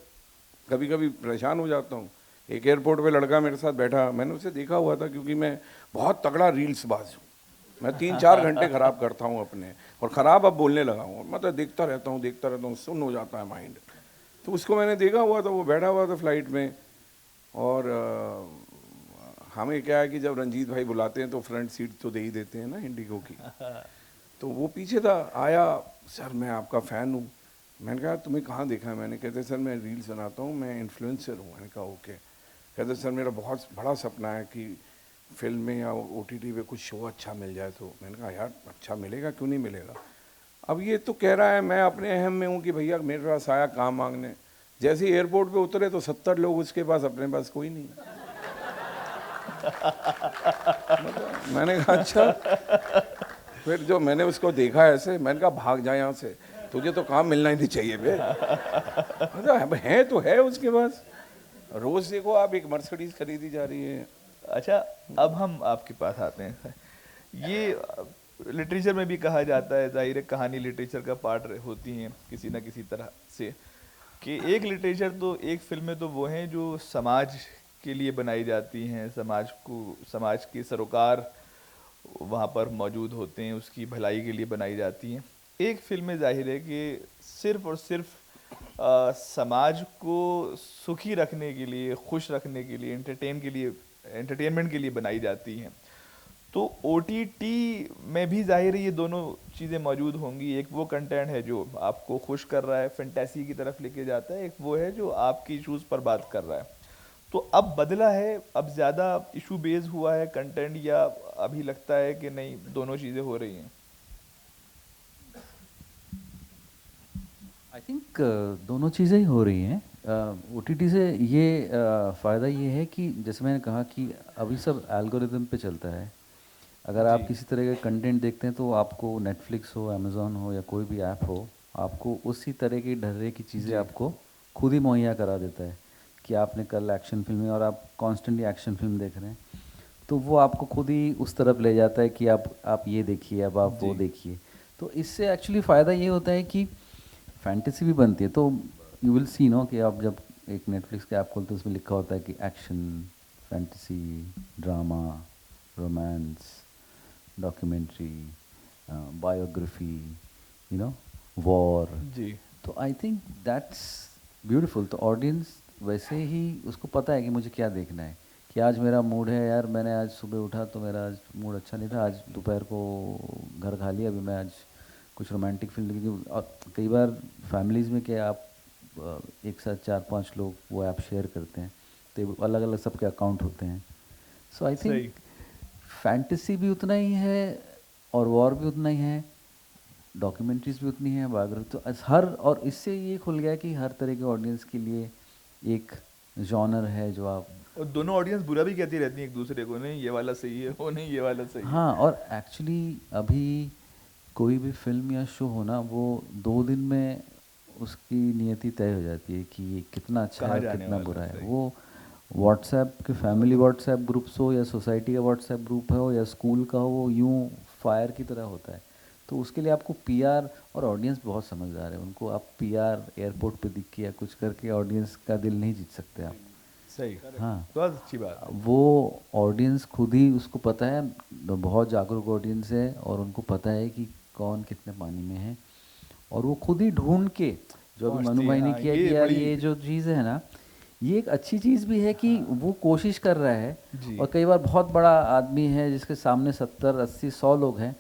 कभी कभी परेशान हो जाता हूँ। एक एयरपोर्ट पे लड़का मेरे साथ बैठा, मैंने उसे देखा हुआ था क्योंकि मैं बहुत तगड़ा रील्स बाज हूँ, मैं 3-4 घंटे ख़राब करता हूँ अपने, और ख़राब अब बोलने लगा हूँ, मैं तो देखता रहता हूँ, सुन्न हो जाता है माइंड। तो उसको मैंने देखा हुआ था, वो बैठा हुआ था फ्लाइट में, और हमें क्या है कि जब रंजीत भाई बुलाते हैं तो फ्रंट सीट तो दे ही देते हैं ना इंडिगो की। तो वो पीछे था, आया, सर मैं आपका फ़ैन हूँ। मैंने कहा तुम्हें कहाँ देखा है? मैंने कहते सर मैं रील्स बनाता हूँ, मैं इन्फ्लुएंसर हूँ। मैंने कहा ओके। कहते सर मेरा बहुत बड़ा सपना है कि फिल्म में या OTT पे कुछ शो अच्छा मिल जाए। तो मैंने कहा यार अच्छा मिलेगा, क्यों नहीं मिलेगा। अब ये तो कह रहा है, मैं अपने अहम में हूँ कि भैया मेरे पास आया काम मांगने, जैसे ही एयरपोर्ट पे उतरे तो 70 लोग उसके पास, अपने पास कोई नहीं। मतलब मैंने कहा अच्छा। फिर जो मैंने उसको देखा ऐसे, मैंने कहा भाग जा यहाँ से, तुझे तो काम मिलना ही नहीं चाहिए बे। मतलब अब है तो है उसके पास। रोज देखो आप एक मर्सिडीज खरीदी जा रही है। अच्छा, अब हम आपके पास आते हैं। ये लिटरेचर में भी कहा जाता है, जाहिर है कहानी लिटरेचर का पार्ट होती हैं किसी ना किसी तरह से, कि एक लिटरेचर तो एक फिल्में तो वो हैं जो समाज के लिए बनाई जाती हैं, समाज के सरोकार वहाँ पर मौजूद होते हैं, उसकी भलाई के लिए बनाई जाती हैं। एक फिल्में जाहिर है कि सिर्फ और सिर्फ समाज को सुखी रखने के लिए, खुश रखने के लिए, एंटरटेनमेंट के लिए बनाई जाती हैं। तो OTT में भी जाहिर है ये दोनों चीज़ें मौजूद होंगी। एक वो कंटेंट है जो आपको खुश कर रहा है, फैंटेसी की तरफ लेके जाता है, एक वो है जो आपकी इश्यूज़ पर बात कर रहा है। तो अब बदला है, अब ज़्यादा इशू बेस्ड हुआ है कंटेंट, या अभी लगता है कि नहीं दोनों चीज़ें हो रही हैं? आई थिंक दोनों चीज़ें ही हो रही हैं। OTT से ये फ़ायदा ये है कि जैसे मैंने कहा कि अभी सब एल्गोरिदम पे चलता है। अगर आप जी किसी तरह का कंटेंट देखते हैं तो आपको नेटफ्लिक्स हो, अमेज़ॉन हो या कोई भी ऐप हो, आपको उसी तरह की ढर्रे की चीज़ें जी। आपको खुद ही मुहैया करा देता है कि आपने कल एक्शन फिल्म और आप कॉन्स्टेंटली एक्शन फिल्म देख रहे हैं, तो वो आपको खुद ही उस तरफ ले जाता है कि आप ये देखिए, अब आप वो जी देखिए। तो इससे एक्चुअली फ़ायदा ये होता है कि फैंटेसी भी बनती है। तो यू विल सी नो कि आप जब एक नेटफ्लिक्स का ऐप खोलते हो उसमें लिखा होता है कि action, fantasy, drama, romance, documentary, biography, you know, war. जी। तो आई थिंक दैट्स ब्यूटीफुल। तो ऑडियंस वैसे ही उसको पता है कि मुझे क्या देखना है, कि आज मेरा मूड है यार, मैंने आज सुबह उठा तो मेरा आज मूड अच्छा नहीं था, आज दोपहर को घर खा लिया, अभी मैं आज कुछ रोमांटिक फिल्म देखी। और कई बार फैमिलीज़ में क्या आप एक साथ 4-5 लोग वो ऐप शेयर करते हैं, तो अलग अलग सबके अकाउंट होते हैं। सो आई थिंक सही। फैंटेसी भी उतना ही है और वॉर भी उतना ही है, डॉक्यूमेंट्रीज भी उतनी है, बायोग्राफी। तो हर, और इससे ये खुल गया कि हर तरह के ऑडियंस के लिए एक जॉनर है जो आप। और दोनों ऑडियंस बुरा भी कहती रहती है एक दूसरे को, नहीं ये वाला सही है, वो नहीं ये वाला सही है। हाँ, और एक्चुअली अभी कोई भी फिल्म या शो हो ना, वो 2 दिन में उसकी नियति तय हो जाती है कि ये कितना अच्छा है कहाँ और जाने कितना वाला बुरा है, है। सही। वो व्हाट्सएप के फैमिली व्हाट्सएप ग्रुप्स हो या सोसाइटी का व्हाट्सएप ग्रुप हो या स्कूल का हो, वो यूं फायर की तरह होता है। तो उसके लिए आपको PR, और ऑडियंस बहुत समझदार है, उनको आप PR एयरपोर्ट पे दिख के या कुछ करके ऑडियंस का दिल नहीं जीत सकते आप। सही। हाँ, बहुत अच्छी बात है। वो ऑडियंस खुद ही, उसको पता है, बहुत जागरूक ऑडियंस है और उनको पता है कि कौन कितने पानी में है, और वो खुद ही ढूंढ के, जो अभी मनु पहुंचती है, भाई ने हाँ किया ये कि यार बड़ी। ये जो चीज़ है ना, ये एक अच्छी चीज़ भी है कि हाँ। वो कोशिश कर रहा है। जी। और कई बार बहुत बड़ा आदमी है जिसके सामने 70-80-100 लोग हैं,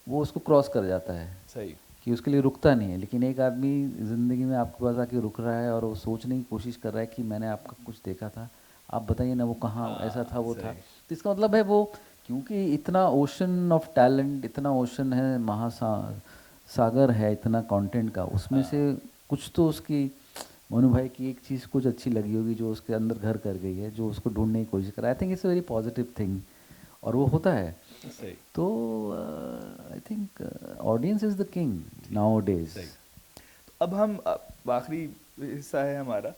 वो उसको क्रॉस कर जाता है सही। कि उसके लिए रुकता नहीं है। लेकिन एक आदमी ज़िंदगी में आपके पास आके रुक रहा है और वो सोचने की कोशिश कर रहा है कि मैंने आपका कुछ देखा था, आप बताइए ना वो कहाँ, ऐसा था, हाँ वो था। सही। तो इसका मतलब है वो, क्योंकि इतना ओशन ऑफ टैलेंट, इतना ओशन है, सागर है इतना कंटेंट का, उसमें से हाँ कुछ तो उसकी, मनु भाई की एक चीज़ कुछ अच्छी लगी होगी जो उसके अंदर घर कर गई है, जो उसको ढूंढने की कोशिश कर रहा है। I think it's a very positive thing, और वो होता है। सही। तो I think audience is the king now days. सही। तो अब हम आखिरी हिस्सा है हमारा,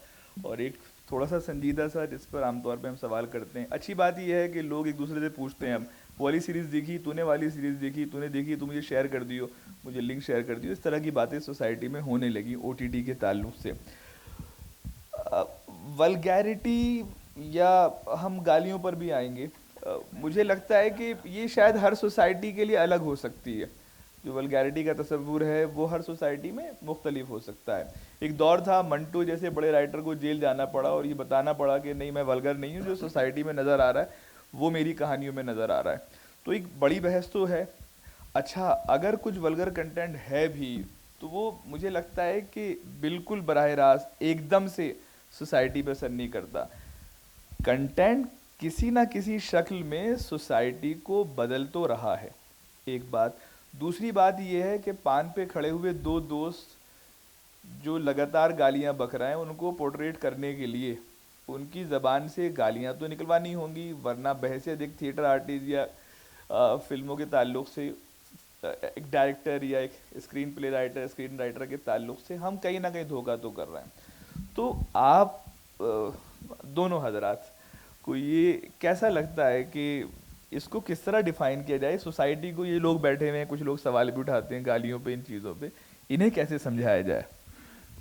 और एक थोड़ा सा संजीदा सा, जिस पर आमतौर पे हम सवाल करते हैं। अच्छी बात यह है कि लोग एक दूसरे से पूछते हैं, अब वो वाली सीरीज़ देखी तूने, वाली सीरीज़ देखी तूने, देखी तो मुझे शेयर कर दियो, मुझे लिंक शेयर कर दियो। इस तरह की बातें सोसाइटी में होने लगी OTT के ताल्लुक से। वल्गैरिटी, या हम गालियों पर भी आएंगे, मुझे लगता है कि ये शायद हर सोसाइटी के लिए अलग हो सकती है। जो वल्गैरिटी का तस्वुर है वो हर सोसाइटी में मुख्तलिफ हो सकता है। एक दौर था मंटू जैसे बड़े राइटर को जेल जाना पड़ा और ये बताना पड़ा कि नहीं मैं वल्गर नहीं हूँ, जो सोसाइटी में नज़र आ रहा है वो मेरी कहानियों में नज़र आ रहा है। तो एक बड़ी बहस तो है। अच्छा, अगर कुछ वल्गर कंटेंट है भी तो वो मुझे लगता है कि बिल्कुल बराह रास्त एकदम से सोसाइटी पे असर नहीं करता। कंटेंट किसी ना किसी शक्ल में सोसाइटी को बदल तो रहा है, एक बात। दूसरी बात यह है कि पान पे खड़े हुए दो दोस्त जो लगातार गालियां बक रहे हैं, उनको पोर्ट्रेट करने के लिए उनकी ज़बान से गालियां तो निकलवानी होंगी, वरना बहसें एक थिएटर आर्टिस्ट या फिल्मों के ताल्लुक से एक डायरेक्टर या एक screen play writer screen writer के ताल्लुक से हम कहीं ना कहीं धोखा तो कर रहे हैं। तो आप दोनों हजरात को ये कैसा लगता है कि इसको किस तरह डिफाइन किया जाए? सोसाइटी को, ये लोग बैठे हुए हैं, कुछ लोग सवाल भी उठाते हैं गालियों पे, इन चीज़ों पे, इन्हें कैसे समझाया जाए?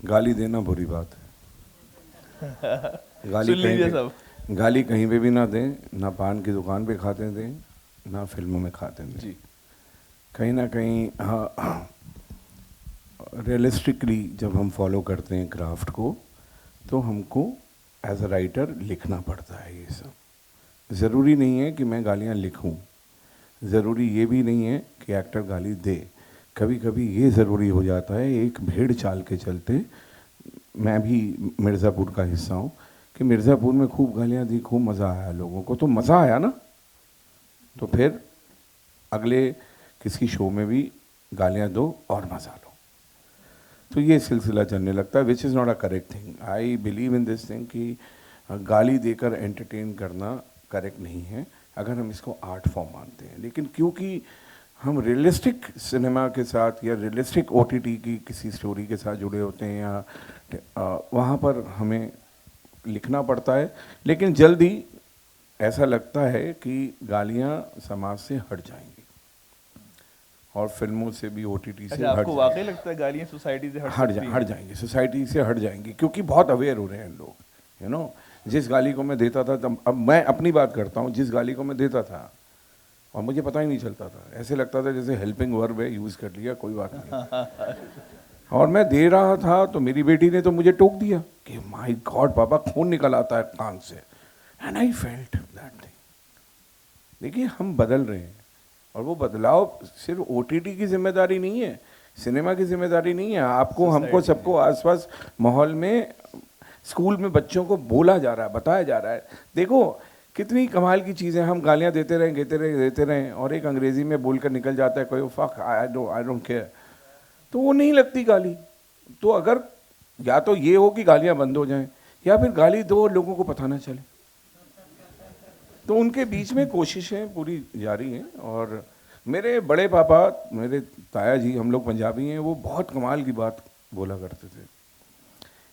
गाली देना बुरी बात है। गाली सुन कहीं लीजिए पे, सब। गाली कहीं पे भी ना दें, ना पान की दुकान पे खाते दें, ना फिल्मों में खाते दें। जी। कहीं ना कहीं हाँ, रियलिस्टिकली जब हम फॉलो करते हैं क्राफ्ट को तो हमको एज अ राइटर लिखना पड़ता है। ये सब ज़रूरी नहीं है कि मैं गालियाँ लिखूं, ज़रूरी ये भी नहीं है कि एक्टर गाली दे। कभी कभी ये ज़रूरी हो जाता है, एक भेड़ चाल के चलते, मैं भी मिर्ज़ापुर का हिस्सा हूँ, कि मिर्ज़ापुर में खूब गालियाँ दी, खूब मज़ा आया लोगों को, तो मज़ा आया ना, तो फिर अगले किसी शो में भी गालियाँ दो और मज़ा लो। तो ये सिलसिला चलने लगता है, which is not a correct thing. I believe in this thing कि गाली देकर एंटरटेन करना करेक्ट नहीं है, अगर हम इसको आर्ट फॉर्म मानते हैं। लेकिन क्योंकि हम रियलिस्टिक सिनेमा के साथ या रियलिस्टिक ओटीटी की किसी स्टोरी के साथ जुड़े होते हैं, या वहाँ पर हमें लिखना पड़ता है। लेकिन जल्दी ऐसा लगता है कि गालियाँ समाज से हट जाएंगी और फिल्मों से भी, ओटीटी से अच्छा, आपको वाकई लगता है गालियाँ सोसाइटी से हट जाएंगी, सोसाइटी से हट जाएंगी, क्योंकि बहुत अवेयर हो रहे हैं लोग। यू नो, जिस गाली को मैं देता था, तब, अब मैं अपनी बात करता हूँ, जिस गाली को मैं देता था और मुझे पता ही नहीं चलता था, ऐसे लगता था जैसे हेल्पिंग वर्ब है, यूज़ कर लिया, कोई बात नहीं। और मैं दे रहा था तो मेरी बेटी ने तो मुझे टोक दिया कि माय गॉड पापा, खून निकल आता है कान से, and I felt that thing. देखिए, हम बदल रहे हैं और वो बदलाव सिर्फ ओटीटी की जिम्मेदारी नहीं है, सिनेमा की जिम्मेदारी नहीं है। आपको, हमको, सबको आसपास माहौल में, स्कूल में बच्चों को बोला जा रहा है, बताया जा रहा है। देखो कितनी कमाल की चीज़ें, हम गालियाँ देते रहें और एक अंग्रेज़ी में बोलकर निकल जाता है कोई, फक आई डोंट केयर, तो वो नहीं लगती गाली। तो अगर या तो ये हो कि गालियाँ बंद हो जाएं, या फिर गाली दो लोगों को पता ना चले, तो उनके बीच में कोशिशें पूरी जारी हैं। और मेरे बड़े पापा, मेरे ताया जी, हम लोग पंजाबी हैं, वो बहुत कमाल की बात बोला करते थे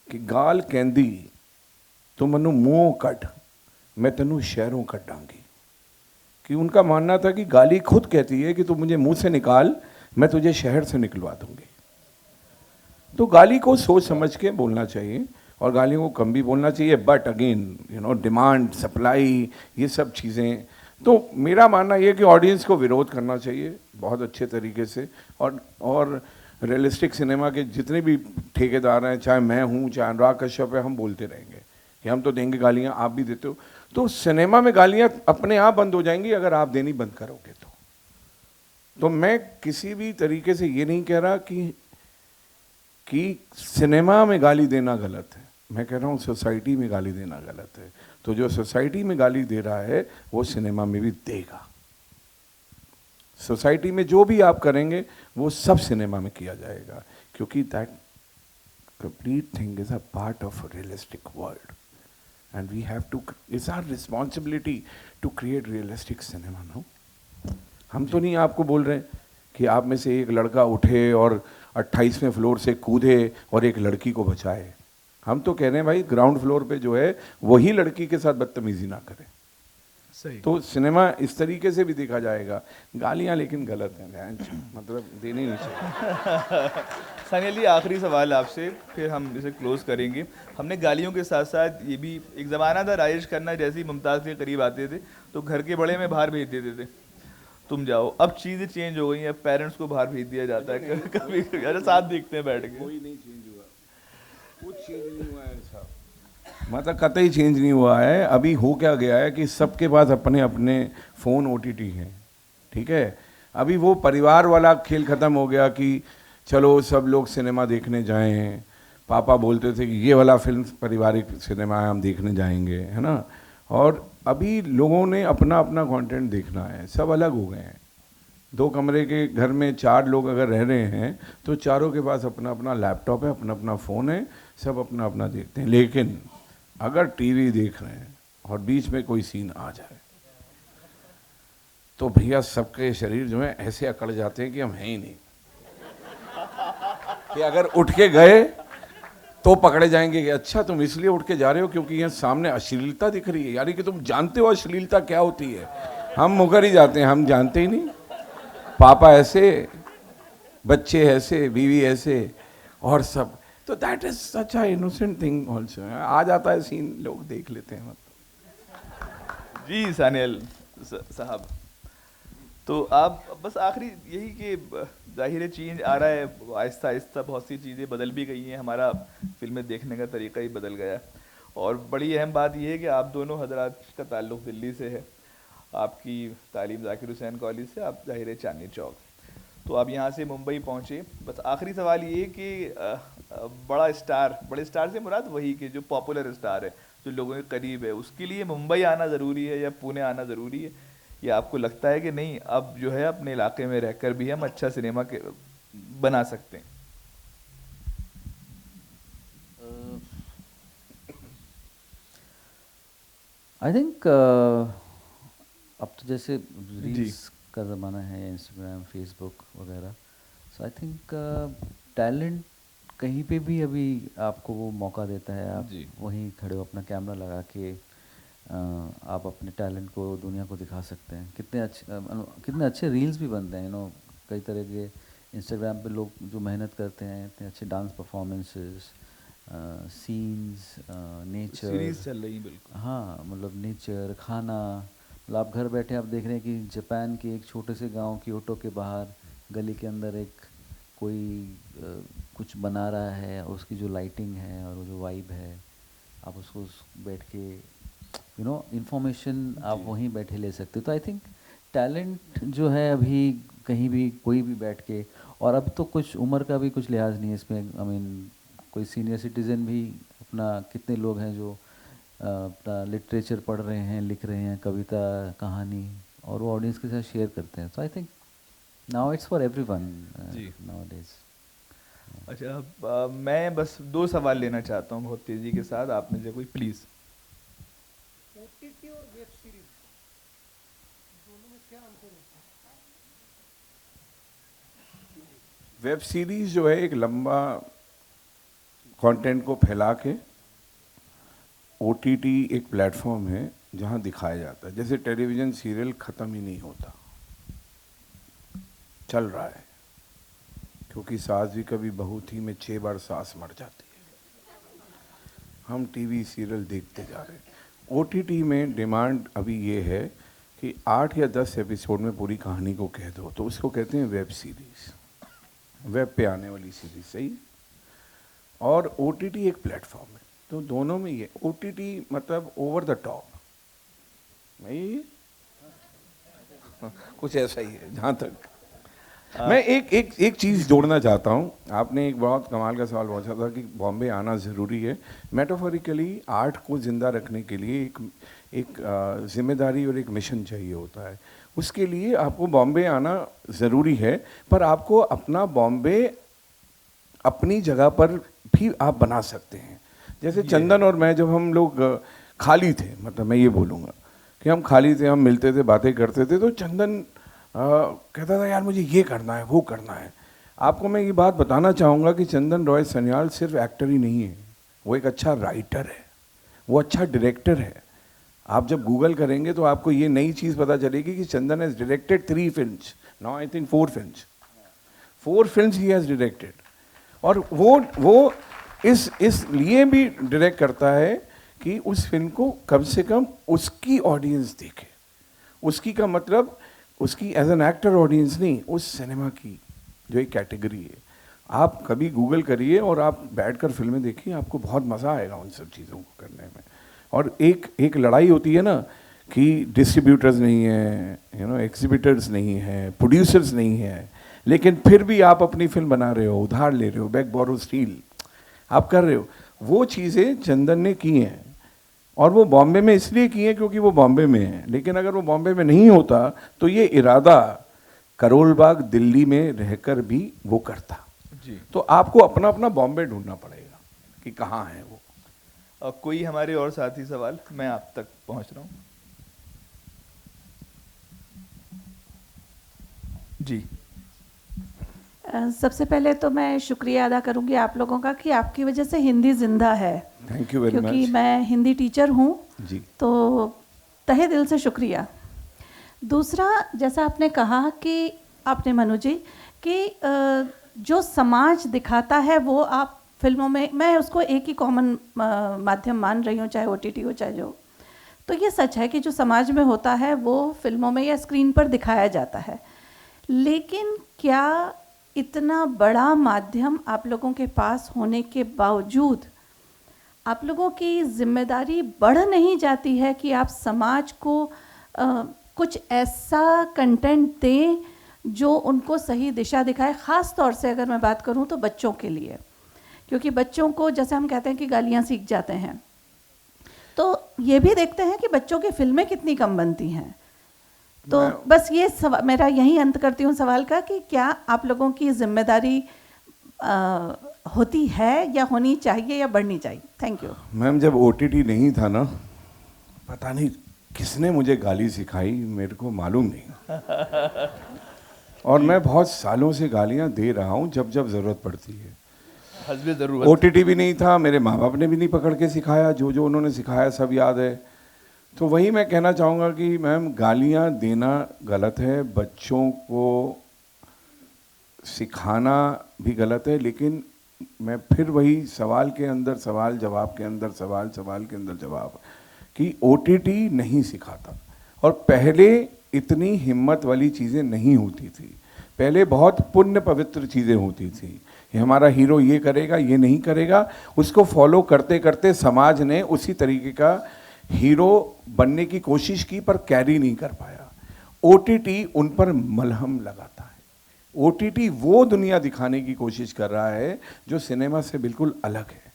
कि गाल कहंदी तो मनु मुँह कट, मैं तेनू शहरों कटांगी। कि उनका मानना था कि गाली खुद कहती है कि तू मुझे मुंह से निकाल, मैं तुझे शहर से निकलवा दूंगी। तो गाली को सोच समझ के बोलना चाहिए और गालियों को कम भी बोलना चाहिए, but again you know, demand, supply, ये सब चीज़ें। तो मेरा मानना ये कि ऑडियंस को विरोध करना चाहिए बहुत अच्छे तरीके से, और रियलिस्टिक सिनेमा के जितने भी ठेकेदार हैं, चाहे मैं हूँ, चाहे अनुराग कश्यप है, हम बोलते रहेंगे कि हम तो देंगे गालियाँ, आप भी देते हो। तो सिनेमा में गालियाँ अपने आप बंद हो जाएंगी अगर आप देनी बंद करोगे तो मैं किसी भी तरीके से ये नहीं कह रहा कि सिनेमा में गाली देना गलत है, मैं कह रहा हूँ सोसाइटी में गाली देना गलत है। तो जो सोसाइटी में गाली दे रहा है वो सिनेमा में भी देगा। सोसाइटी में जो भी आप करेंगे वो सब सिनेमा में किया जाएगा, क्योंकि that complete thing is a part of realistic world and we have to, it's our responsibility to create realistic cinema. No, हम तो नहीं आपको बोल रहे कि आप में से एक लड़का उठे और 28वें फ्लोर से कूदे और एक लड़की को बचाए। हम तो कह रहे हैं भाई, ग्राउंड फ्लोर पे जो है वही लड़की के साथ बदतमीजी ना करे। सही। तो सिनेमा इस तरीके से भी देखा जाएगा। गालियाँ लेकिन गलत हैं, मतलब देनी नहीं चाहिए। सानिया जी, आखिरी सवाल आपसे, फिर हम इसे क्लोज करेंगे। हमने गालियों के साथ साथ ये भी, एक ज़माना था राजेश खन्ना जैसे ही मुमताज़ के करीब आते थे तो घर के बड़े में बाहर भेज देते थे, तुम जाओ। अब चीज़ें चेंज हो गई हैं, पेरेंट्स को बाहर भेज दिया जाता है कभी अरे साथ देखते हैं बैठ के। कोई नहीं चेंज हुआ, कुछ चेंज नहीं हुआ है साहब, मतलब कतई चेंज नहीं हुआ है। अभी हो क्या गया है कि सबके पास अपने अपने फ़ोन ओटीटी हैं, ठीक है। अभी वो परिवार वाला खेल ख़त्म हो गया कि चलो सब लोग सिनेमा देखने जाएं। पापा बोलते थे कि ये वाला फिल्म पारिवारिक सिनेमा है, हम देखने जाएंगे, है ना। और अभी लोगों ने अपना अपना कंटेंट देखना है, सब अलग हो गए हैं। 2 कमरे के घर में 4 लोग अगर रह रहे हैं तो चारों के पास अपना अपना लैपटॉप है, अपना अपना फ़ोन है, सब अपना अपना देखते हैं। लेकिन अगर टीवी देख रहे हैं और बीच में कोई सीन आ जाए तो भैया सबके शरीर जो है ऐसे अकड़ जाते हैं कि हम हैं ही नहीं, कि अगर उठ के गए तो पकड़े जाएंगे कि अच्छा तुम इसलिए उठ के जा रहे हो क्योंकि यहाँ सामने अश्लीलता दिख रही है, यानी कि तुम जानते हो अश्लीलता क्या होती है। हम मुकर ही जाते हैं, हम जानते ही नहीं। पापा ऐसे, बच्चे ऐसे, बीवी ऐसे और सब। तो that is such a innocent thing also. आ जाता है सीन, लोग देख लेते हैं। मतलब जी सानियल साहब, तो आप बस आखिरी यही कि जाहिर है चेंज आ रहा है, आहिस्ता आहिस्ता बहुत सी चीज़ें बदल भी गई हैं, हमारा फिल्में देखने का तरीका ही बदल गया है। और बड़ी अहम बात यह है कि आप दोनों हजरात का ताल्लुक़ दिल्ली से है, आपकी तालीम ज़ाकिर हुसैन कॉलेज से, आप ज़ाहिर है चांदनी चौक, तो आप यहाँ से मुंबई पहुँचे। बस आखिरी सवाल ये कि बड़े स्टार से मुराद वही कि जो पॉपुलर स्टार है, जो लोगों के करीब है, उसके लिए मुंबई आना ज़रूरी है या पुणे आना ज़रूरी है, या आपको लगता है कि नहीं अब जो है अपने इलाके में रहकर भी हम अच्छा सिनेमा के बना सकते हैं? आई थिंक अब तो जैसे रील्स का ज़माना है, इंस्टाग्राम, फेसबुक वगैरह, सो आई थिंक टैलेंट कहीं पे भी अभी आपको वो मौका देता है, आप जी। वहीं खड़े हो, अपना कैमरा लगा के आप अपने टैलेंट को दुनिया को दिखा सकते हैं। कितने अच्छे रील्स भी बनते हैं, कई तरह के इंस्टाग्राम पे लोग जो मेहनत करते हैं, इतने अच्छे dance performances, scenes, nature, series चल रही बिल्कुल। हाँ, मतलब नेचर, खाना, मतलब आप घर बैठे आप देख रहे हैं कि जापान के एक छोटे से गांव क्योटो के बाहर गली के अंदर एक कोई कुछ बना रहा है, और उसकी जो लाइटिंग है और वो जो वाइब है, आप उसको बैठ के इंफॉर्मेशन आप वहीं बैठे ले सकते हो। तो आई थिंक टैलेंट जो है अभी कहीं भी कोई भी बैठ के, और अब तो कुछ उम्र का भी कुछ लिहाज नहीं है इसमें। आई मीन कोई सीनियर सिटीज़न भी अपना, कितने लोग हैं जो अपना लिटरेचर पढ़ रहे हैं, लिख रहे हैं, कविता, कहानी, और वो ऑडियंस के साथ शेयर करते हैं। So I think now it's for everyone nowadays. अच्छा, मैं बस 2 सवाल लेना चाहता हूँ बहुत तेज़ी के साथ, आप में से कोई प्लीज़। ओटीटी और वेब सीरीज दोनों में क्या अंतर होता है? वेब सीरीज जो है एक लंबा कंटेंट को फैला के, ओटीटी एक प्लेटफॉर्म है जहां दिखाया जाता है। जैसे टेलीविज़न सीरियल ख़त्म ही नहीं होता, चल रहा है, क्योंकि सास भी कभी बहू थी में 6 बार सास मर जाती है। हम टीवी सीरियल देखते जा रहे हैं। ओटीटी में डिमांड अभी ये है कि 8 या 10 एपिसोड में पूरी कहानी को कह दो, तो उसको कहते हैं वेब सीरीज, वेब पे आने वाली सीरीज, सही। और ओटीटी एक प्लेटफॉर्म है, तो दोनों में ये ओटीटी मतलब ओवर द टॉप, नहीं कुछ ऐसा ही है जहाँ तक। मैं एक चीज़ जोड़ना चाहता हूँ। आपने एक बहुत कमाल का सवाल पूछा था कि बॉम्बे आना ज़रूरी है। मेटाफोरिकली आर्ट को ज़िंदा रखने के लिए एक जिम्मेदारी और एक मिशन चाहिए होता है। उसके लिए आपको बॉम्बे आना ज़रूरी है, पर आपको अपना बॉम्बे अपनी जगह पर भी आप बना सकते हैं। जैसे चंदन और मैं, जब हम लोग खाली थे, मतलब मैं ये बोलूँगा कि हम खाली थे, हम मिलते थे, बातें करते थे, तो चंदन कहता था यार मुझे ये करना है, वो करना है। आपको मैं ये बात बताना चाहूँगा कि चंदन रॉय सन्याल सिर्फ एक्टर ही नहीं है, वो एक अच्छा राइटर है, वो अच्छा डायरेक्टर है, आप जब गूगल करेंगे तो आपको ये नई चीज़ पता चलेगी कि Chandan has directed 3 films, now I think 4 films, 4 films ही हैज़ डायरेक्टेड। और वो इस लिए भी डायरेक्ट करता है कि उस फिल्म को कम से कम उसकी ऑडियंस देखे। उसकी का मतलब उसकी एज एन एक्टर ऑडियंस नहीं, उस सिनेमा की जो एक कैटेगरी है। आप कभी गूगल करिए और आप बैठकर फिल्में देखिए, आपको बहुत मज़ा आएगा उन सब चीज़ों को करने में। और एक लड़ाई होती है ना कि डिस्ट्रीब्यूटर्स नहीं है, एग्जिबिटर्स नहीं है, प्रोड्यूसर्स नहीं है, लेकिन फिर भी आप अपनी फिल्म बना रहे हो, उधार ले रहे हो, बैक बोरो स्टील आप कर रहे हो। वो चीज़ें चंदन ने की हैं, और वो बॉम्बे में इसलिए की हैं क्योंकि वो बॉम्बे में है। लेकिन अगर वो बॉम्बे में नहीं होता तो ये इरादा करोल बाग दिल्ली में रहकर भी वो करता जी। तो आपको अपना अपना बॉम्बे ढूंढना पड़ेगा कि कहाँ है वो। कोई हमारे और साथी सवाल, मैं आप तक पहुंच रहा हूँ। जी। सबसे पहले तो मैं शुक्रिया अदा करूंगी आप लोगों का कि आपकी वजह से हिंदी जिंदा है। Thank you very much. क्योंकि मैं हिंदी टीचर हूँ जी। तो तहे दिल से शुक्रिया। दूसरा, जैसा आपने कहा कि आपने मनु जी कि जो समाज दिखाता है वो आप फिल्मों में, मैं उसको एक ही कॉमन माध्यम मान रही हूँ, चाहे OTT हो चाहे जो, तो ये सच है कि जो समाज में होता है वो फिल्मों में या स्क्रीन पर दिखाया जाता है। लेकिन क्या इतना बड़ा माध्यम आप लोगों के पास होने के बावजूद आप लोगों की जिम्मेदारी बढ़ नहीं जाती है कि आप समाज को कुछ ऐसा कंटेंट दें जो उनको सही दिशा दिखाए? ख़ास तौर से अगर मैं बात करूं तो बच्चों के लिए, क्योंकि बच्चों को जैसे हम कहते हैं कि गालियां सीख जाते हैं, तो ये भी देखते हैं कि बच्चों की फिल्में कितनी कम बनती हैं। तो बस ये मेरा यही अंत करती हूँ सवाल का कि क्या आप लोगों की जिम्मेदारी होती है या होनी चाहिए या बढ़नी चाहिए? Thank you. मैम, जब OTT नहीं था ना, पता नहीं किसने मुझे गाली सिखाई, मेरे को मालूम नहीं। और मैं बहुत सालों से गालियां दे रहा हूं जब जब जरूरत पड़ती है। हस्बे ज़रूरत। OTT भी नहीं था, मेरे माँ बाप ने भी नहीं पकड़ के सिखाया, जो जो उन्होंने सिखाया सब याद है। तो वही मैं कहना चाहूँगा कि मैम, गालियाँ देना गलत है, बच्चों को सिखाना भी गलत है, लेकिन मैं फिर वही सवाल के अंदर सवाल, जवाब के अंदर सवाल, सवाल के अंदर जवाब, कि OTT नहीं सिखाता। और पहले इतनी हिम्मत वाली चीज़ें नहीं होती थी, पहले बहुत पुण्य पवित्र चीज़ें होती थी। ये हमारा हीरो ये करेगा, ये नहीं करेगा, उसको फॉलो करते करते समाज ने उसी तरीके का हीरो बनने की कोशिश की पर कैरी नहीं कर पाया। OTT उन पर मलहम लगाता है। OTT वो दुनिया दिखाने की कोशिश कर रहा है जो सिनेमा से बिल्कुल अलग है।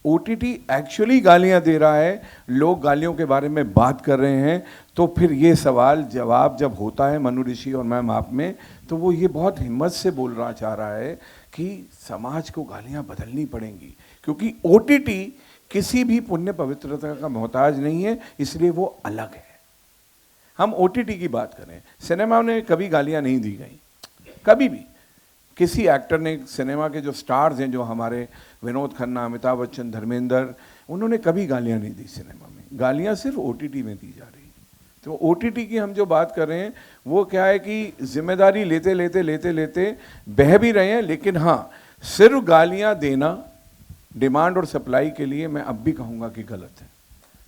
OTT एक्चुअली गालियां दे रहा है, लोग गालियों के बारे में बात कर रहे हैं। तो फिर ये सवाल जवाब जब होता है मनु ऋषि और मैम आप में, तो वो ये बहुत हिम्मत से बोलना चाह रहा है कि समाज को गालियां बदलनी पड़ेंगी, क्योंकि OTT किसी भी पुण्य पवित्रता का मोहताज नहीं है, इसलिए वो अलग है। हम OTT की बात करें, सिनेमा में कभी गालियां नहीं दी गई, कभी भी। किसी एक्टर ने, सिनेमा के जो स्टार्स हैं, जो हमारे विनोद खन्ना, अमिताभ बच्चन, धर्मेंद्र, उन्होंने कभी गालियां नहीं दी सिनेमा में। गालियां सिर्फ OTT में दी जा रही है। तो OTT की हम जो बात कर रहे हैं वो क्या है कि जिम्मेदारी लेते लेते लेते लेते बह भी रहे हैं, लेकिन हाँ, सिर्फ गालियां देना डिमांड और सप्लाई के लिए मैं अब भी कहूँगा कि गलत है।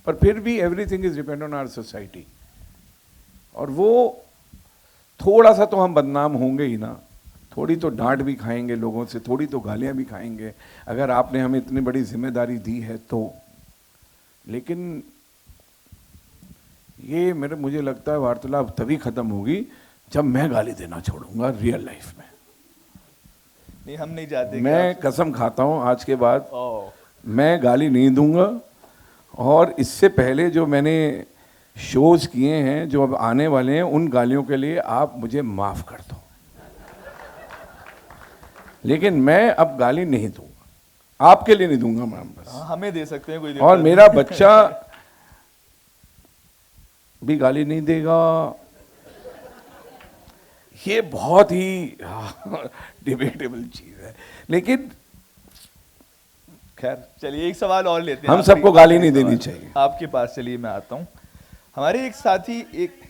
पर फिर भी everything is depend on our society, और वो थोड़ा सा तो हम बदनाम होंगे ही ना, थोड़ी तो डांट भी खाएंगे लोगों से, थोड़ी तो गालियां भी खाएंगे, अगर आपने हमें इतनी बड़ी जिम्मेदारी दी है तो। लेकिन ये मुझे लगता है वार्तालाप तभी खत्म होगी जब मैं गाली देना छोड़ूंगा रियल लाइफ में। नहीं, हम नहीं चाहते। मैं कसम खाता हूं आज के बाद मैं गाली नहीं दूंगा, और इससे पहले जो मैंने शोज किए हैं, जो अब आने वाले हैं, उन गालियों के लिए आप मुझे माफ कर दो, लेकिन मैं अब गाली नहीं दूंगा, आपके लिए नहीं दूंगा मैम, बस। हमें दे सकते हैं, कोई और मेरा बच्चा भी गाली नहीं देगा। ये बहुत ही डिबेटेबल चीज है, लेकिन खैर चलिए एक सवाल और लेते हैं हम आपसे। सबको गाली नहीं देनी चाहिए। आपके पास चलिए मैं आता हूँ। हमारे एक साथी एक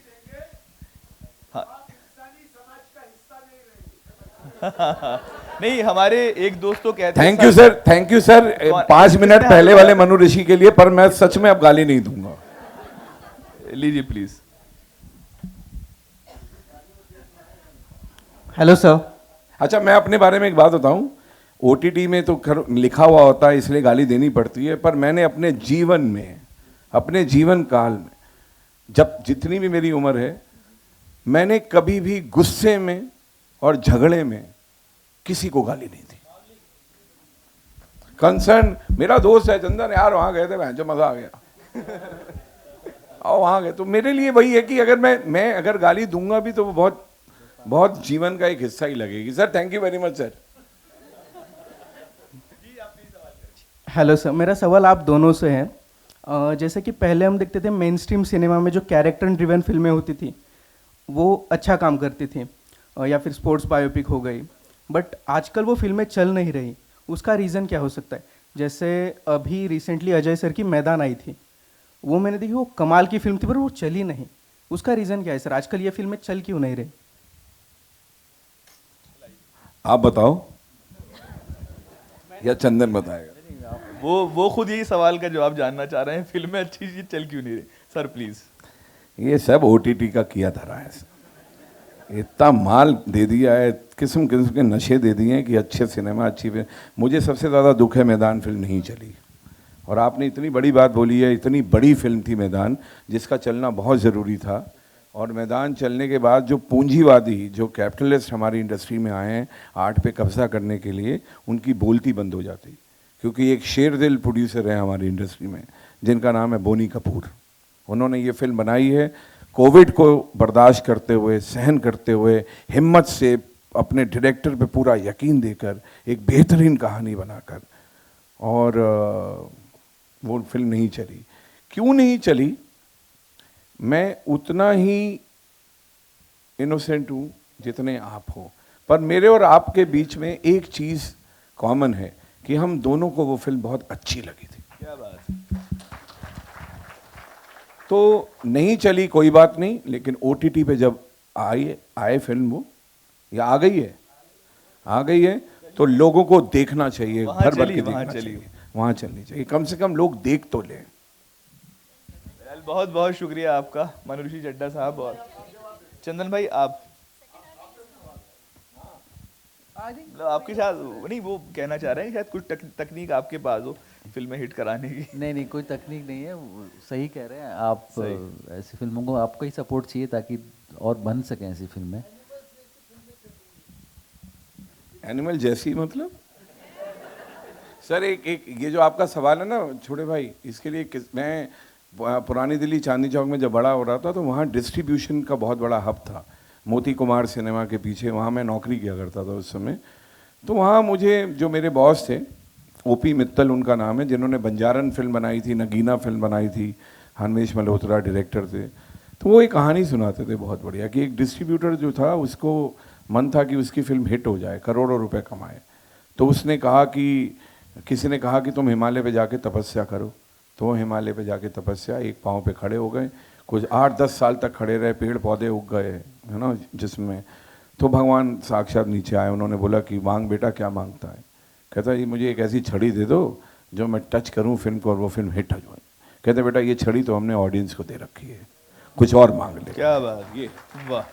नहीं, हमारे एक दोस्त तो कहते हैं thank you sir, thank you sir. 5 minute पहले वाले मनु ऋषि के लिए, पर मैं सच में अब गाली नहीं दूंगा। लीजिए प्लीज। Hello sir. अच्छा, मैं अपने बारे में एक बात बताऊं। ओटीटी में तो लिखा हुआ होता है इसलिए गाली देनी पड़ती है, पर मैंने अपने जीवन में, अपने जीवन काल में, जब जितनी भी मेरी उम्र है, मैंने कभी भी गुस्से में और झगड़े में किसी को गाली नहीं दी। कंसर्न मेरा दोस्त है चंदन, यार वहां गए थे, भैंस जो मजा आ गया और वहां गए, तो मेरे लिए वही है कि अगर मैं अगर गाली दूंगा भी तो वो बहुत बहुत जीवन का एक हिस्सा ही लगेगी। Sir thank you very much sir. Hello sir, मेरा सवाल आप दोनों से है। जैसे कि पहले हम देखते थे मेन स्ट्रीम सिनेमा में जो कैरेक्टर ड्रिवन फिल्में होती थी वो अच्छा काम करती थी, या फिर स्पोर्ट्स बायोपिक हो गई, बट आजकल वो फिल्में चल नहीं रही। उसका रीज़न क्या हो सकता है? जैसे अभी रिसेंटली अजय सर की मैदान आई थी, वो मैंने देखी, वो कमाल की फिल्म थी पर वो चली नहीं। उसका रीज़न क्या है सर? आजकल ये फिल्में चल क्यों नहीं रही? आप बताओ या चंदन बताएगा? वो खुद यही सवाल का जवाब जानना चाह रहे हैं, फिल्में अच्छी चीज चल क्यों नहीं रही। Sir please. ये सब ओटीटी का किया धरा है। इतना माल दे दिया है, किस्म किस्म के नशे दे दिए हैं कि अच्छे सिनेमा, अच्छी फिल्म। मुझे सबसे ज़्यादा दुख है मैदान फिल्म नहीं चली। और आपने इतनी बड़ी बात बोली है, इतनी बड़ी फिल्म थी मैदान, जिसका चलना बहुत ज़रूरी था। और मैदान चलने के बाद जो पूंजीवादी, जो कैपिटलिस्ट हमारी इंडस्ट्री में आए हैं आर्ट पे कब्जा करने के लिए, उनकी बोलती बंद हो जाती। क्योंकि एक शेर दिल प्रोड्यूसर है हमारी इंडस्ट्री में जिनका नाम है बोनी कपूर। उन्होंने ये फिल्म बनाई है कोविड को बर्दाश्त करते हुए, सहन करते हुए, हिम्मत से, अपने डायरेक्टर पे पूरा यकीन देकर, एक बेहतरीन कहानी बनाकर, और वो फिल्म नहीं चली। क्यों नहीं चली? मैं उतना ही इनोसेंट हूँ जितने आप हो, पर मेरे और आपके बीच में एक चीज़ कॉमन है कि हम दोनों को वो फिल्म बहुत अच्छी लगी थी। क्या बात। तो नहीं चली कोई बात नहीं, लेकिन ओटीटी पे जब आए फिल्म, वो या आ गई है तो लोगों को देखना चाहिए, भर भर के देखना चाहिए, वहाँ चलनी चाहिए, कम से कम लोग देख तो लें। बहुत बहुत शुक्रिया आपका मनु ऋषि चड्ढा साहब। और चंदन भाई आप मतलब आपके साथ नहीं, वो कहना चाह रहे हैं शायद कुछ तकनीक आपके पास हो फिल्में हिट कराने की। नहीं कोई तकनीक नहीं है, वो सही कह रहे हैं आप। ऐसी फिल्मों को आपका ही सपोर्ट चाहिए ताकि और बन सकें ऐसी फिल्में। एनिमल जैसी मतलब? सर एक ये जो आपका सवाल है ना छोटे भाई, इसके लिए मैं पुरानी दिल्ली चांदनी चौक में जब बड़ा हो रहा था तो वहाँ डिस्ट्रीब्यूशन का बहुत बड़ा हब था, मोती कुमार सिनेमा के पीछे। वहाँ मैं नौकरी किया करता था उस समय। तो वहाँ मुझे जो मेरे बॉस थे, ओपी मित्तल उनका नाम है, जिन्होंने बंजारन फिल्म बनाई थी, नगीना फिल्म बनाई थी, हनमेश मल्होत्रा डायरेक्टर थे। तो वो एक कहानी सुनाते थे बहुत बढ़िया कि एक डिस्ट्रीब्यूटर जो था उसको मन था कि उसकी फिल्म हिट हो जाए, करोड़ों रुपए कमाए। तो उसने कहा कि किसी ने कहा कि तुम हिमालय पे जाके तपस्या करो। तो वो हिमालय पे जाके तपस्या, एक पाँव पे खड़े हो गए, कुछ 8-10 साल तक खड़े रहे, पेड़ पौधे उग गए, है ना जिसमें। तो भगवान साक्षात नीचे आए, उन्होंने बोला कि मांग बेटा, क्या मांगता है? कहता ये मुझे एक ऐसी छड़ी दे दो जो मैं टच करूं फिल्म को और वो फिल्म हिट हो जाए। कहते बेटा ये छड़ी तो हमने ऑडियंस को दे रखी है, कुछ और मांग ले। क्या बात, ये वाह।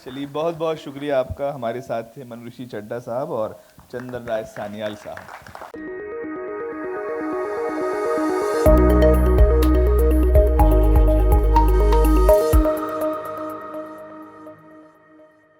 चलिए बहुत बहुत शुक्रिया आपका। हमारे साथ थे मनु ऋषि चड्ढा साहब और चंदन राय सानियाल साहब।